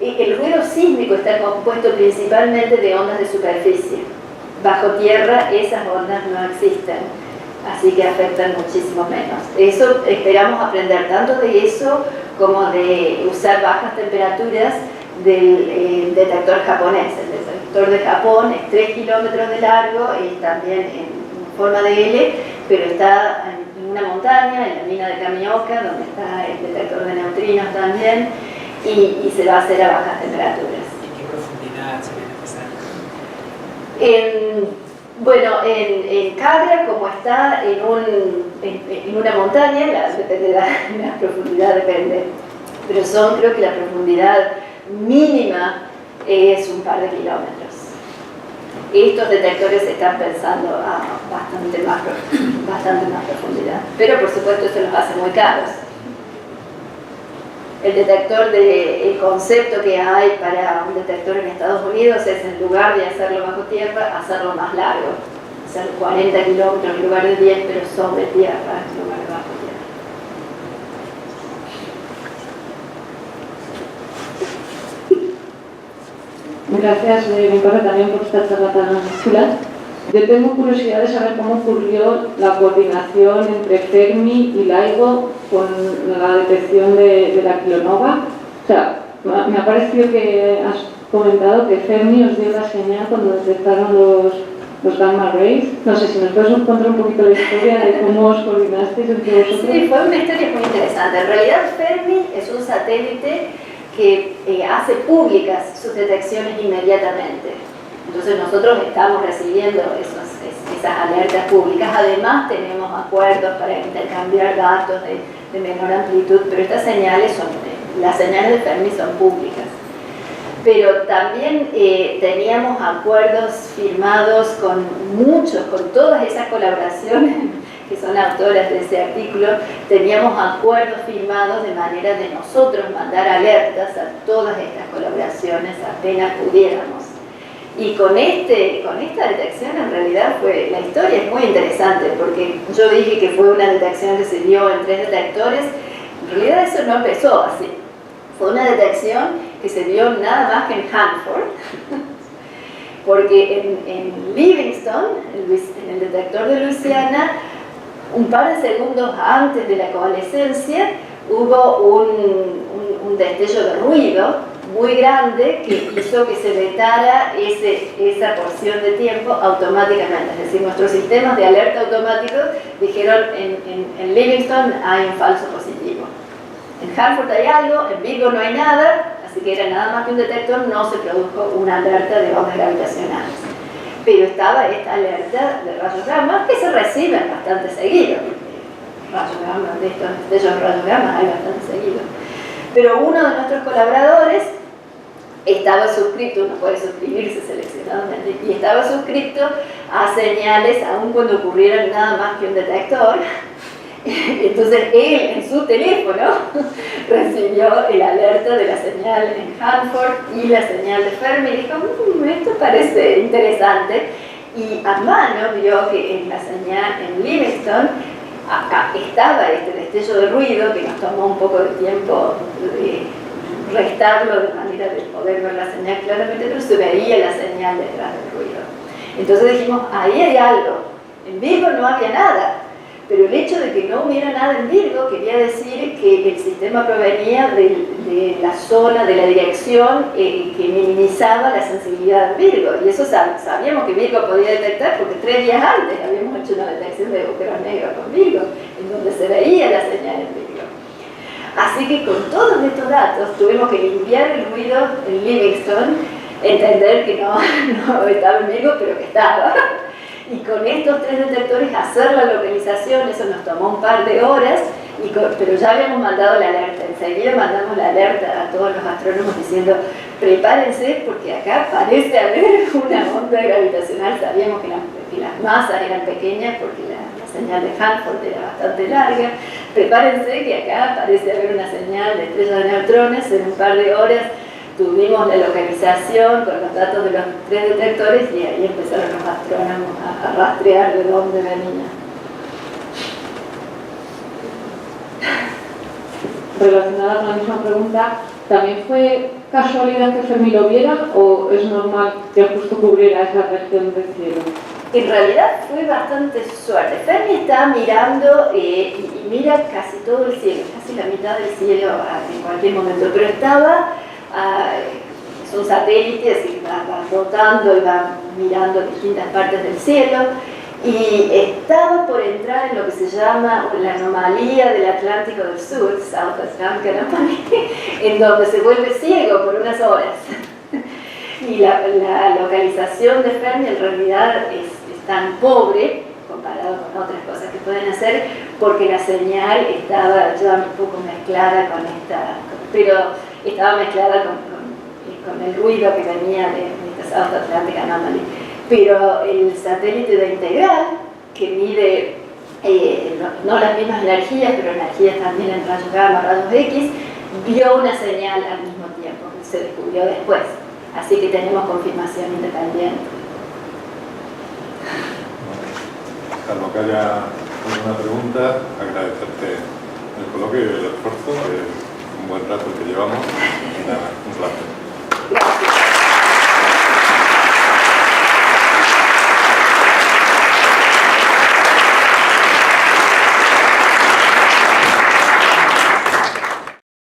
el ruido sísmico está compuesto principalmente de ondas de superficie. Bajo tierra esas ondas no existen, así que afectan muchísimo menos. Eso esperamos aprender tanto de eso como de usar bajas temperaturas del detector japonés. El detector de Japón es 3 kilómetros de largo y también en forma de L, pero está en una montaña, en la mina de Kamioka, donde está el detector de neutrinos también, y se va a hacer a bajas temperaturas. ¿En qué profundidad se viene a pasar? Bueno, en Kagra, como está en una montaña, depende de la profundidad, depende, pero creo que la profundidad mínima es un par de kilómetros. Estos detectores están pensando a bastante más profundidad, pero por supuesto esto los hace muy caros. El concepto que hay para un detector en Estados Unidos es, en lugar de hacerlo bajo tierra, hacerlo más largo, hacer 40 kilómetros en lugar de 10, pero sobre tierra en lugar de bajo tierra. Gracias, mi padre, también por esta charla tan chula. yo tengo curiosidad de saber cómo ocurrió la coordinación entre Fermi y LIGO con la detección de la kilonova. O sea, me ha parecido que has comentado que Fermi os dio la señal cuando detectaron los gamma rays. No sé si nos puedes contar un poquito la historia de cómo os coordinasteis entre vosotros. Sí, fue una historia muy interesante. En realidad Fermi es un satélite que hace públicas sus detecciones inmediatamente. Entonces nosotros estamos recibiendo esas alertas públicas. Además tenemos acuerdos para intercambiar datos de menor amplitud, pero estas señales las señales de Fermi son públicas. Pero también teníamos acuerdos firmados con todas esas colaboraciones que son autoras de ese artículo, teníamos acuerdos firmados de manera de nosotros mandar alertas a todas estas colaboraciones apenas pudiéramos. Y con esta detección en realidad la historia es muy interesante, porque yo dije que fue una detección que se dio en 3 detectores. En realidad eso no empezó así. Fue una detección que se dio nada más que en Hanford, porque en Livingston, en el detector de Luisiana, un par de segundos antes de la coalescencia, hubo un destello de ruido muy grande que hizo que se vetara esa porción de tiempo automáticamente. Es decir, nuestros sistemas de alerta automáticos dijeron en Livingston hay un falso positivo. En Hanford hay algo, en Virgo no hay nada, así que era nada más que un detector, no se produjo una alerta de ondas gravitacionales. Pero estaba esta alerta de rayos gamma que se reciben bastante seguido. Rayos gamma, de estos rayos gamma hay bastante seguido. Pero uno de nuestros colaboradores estaba suscrito, uno puede suscribirse seleccionadamente, y estaba suscrito a señales aun cuando ocurriera nada más que un detector. Entonces él en su teléfono recibió el alerta de la señal en Hanford y la señal de Fermi y dijo, esto parece interesante, y a mano vio que en la señal en Livingston acá estaba este destello de ruido que nos tomó un poco de tiempo restarlo de manera de poder ver la señal claramente, pero se veía la señal detrás del ruido. Entonces dijimos, ahí hay algo. En Virgo no había nada, pero el hecho de que no hubiera nada en Virgo quería decir que el sistema provenía de la zona, de la dirección que minimizaba la sensibilidad de Virgo, y eso sabíamos que Virgo podía detectar porque 3 días antes habíamos hecho una detección de agujeros negros con Virgo, en donde se veía la señal en Virgo. Así que con todos estos datos tuvimos que limpiar el ruido en Livingston, entender que no estaba en Virgo, pero que estaba. Y con estos 3 detectores hacer la localización, eso nos tomó un par de horas, pero ya habíamos mandado la alerta. Enseguida mandamos la alerta a todos los astrónomos diciendo, prepárense porque acá parece haber una onda gravitacional. Sabíamos que las masas eran pequeñas porque la señal de Hanford era bastante larga. Prepárense que acá parece haber una señal de estrella de neutrones. En un par de horas tuvimos la localización con los datos de los 3 detectores y ahí empezaron los astrónomos a rastrear de dónde venía. Relacionada con la misma pregunta, ¿también fue casualidad que Fermi lo viera o es normal que justo cubriera esa región del cielo? En realidad fue bastante suerte. Fermi está mirando y mira casi todo el cielo, casi la mitad del cielo en cualquier momento, pero estaba... es un satélite, así que va rotando y va mirando distintas partes del cielo, y estaba por entrar en lo que se llama la anomalía del Atlántico del Sur, South Atlantic Anomaly, en donde se vuelve ciego por unas horas. Y la localización de Fermi en realidad es tan pobre comparado con otras cosas que pueden hacer, porque la señal estaba ya un poco mezclada con esta, pero estaba mezclada con el ruido que venía de esta South Atlantic Anomaly. Pero el satélite de Integral, que mide no las mismas energías, pero energías también en rayos gamma, rayos X, vio una señal al mismo tiempo, que se descubrió después. Así que tenemos confirmación independiente. Salvo que haya alguna pregunta, agradecerte el coloquio y el esfuerzo, un buen rato que llevamos.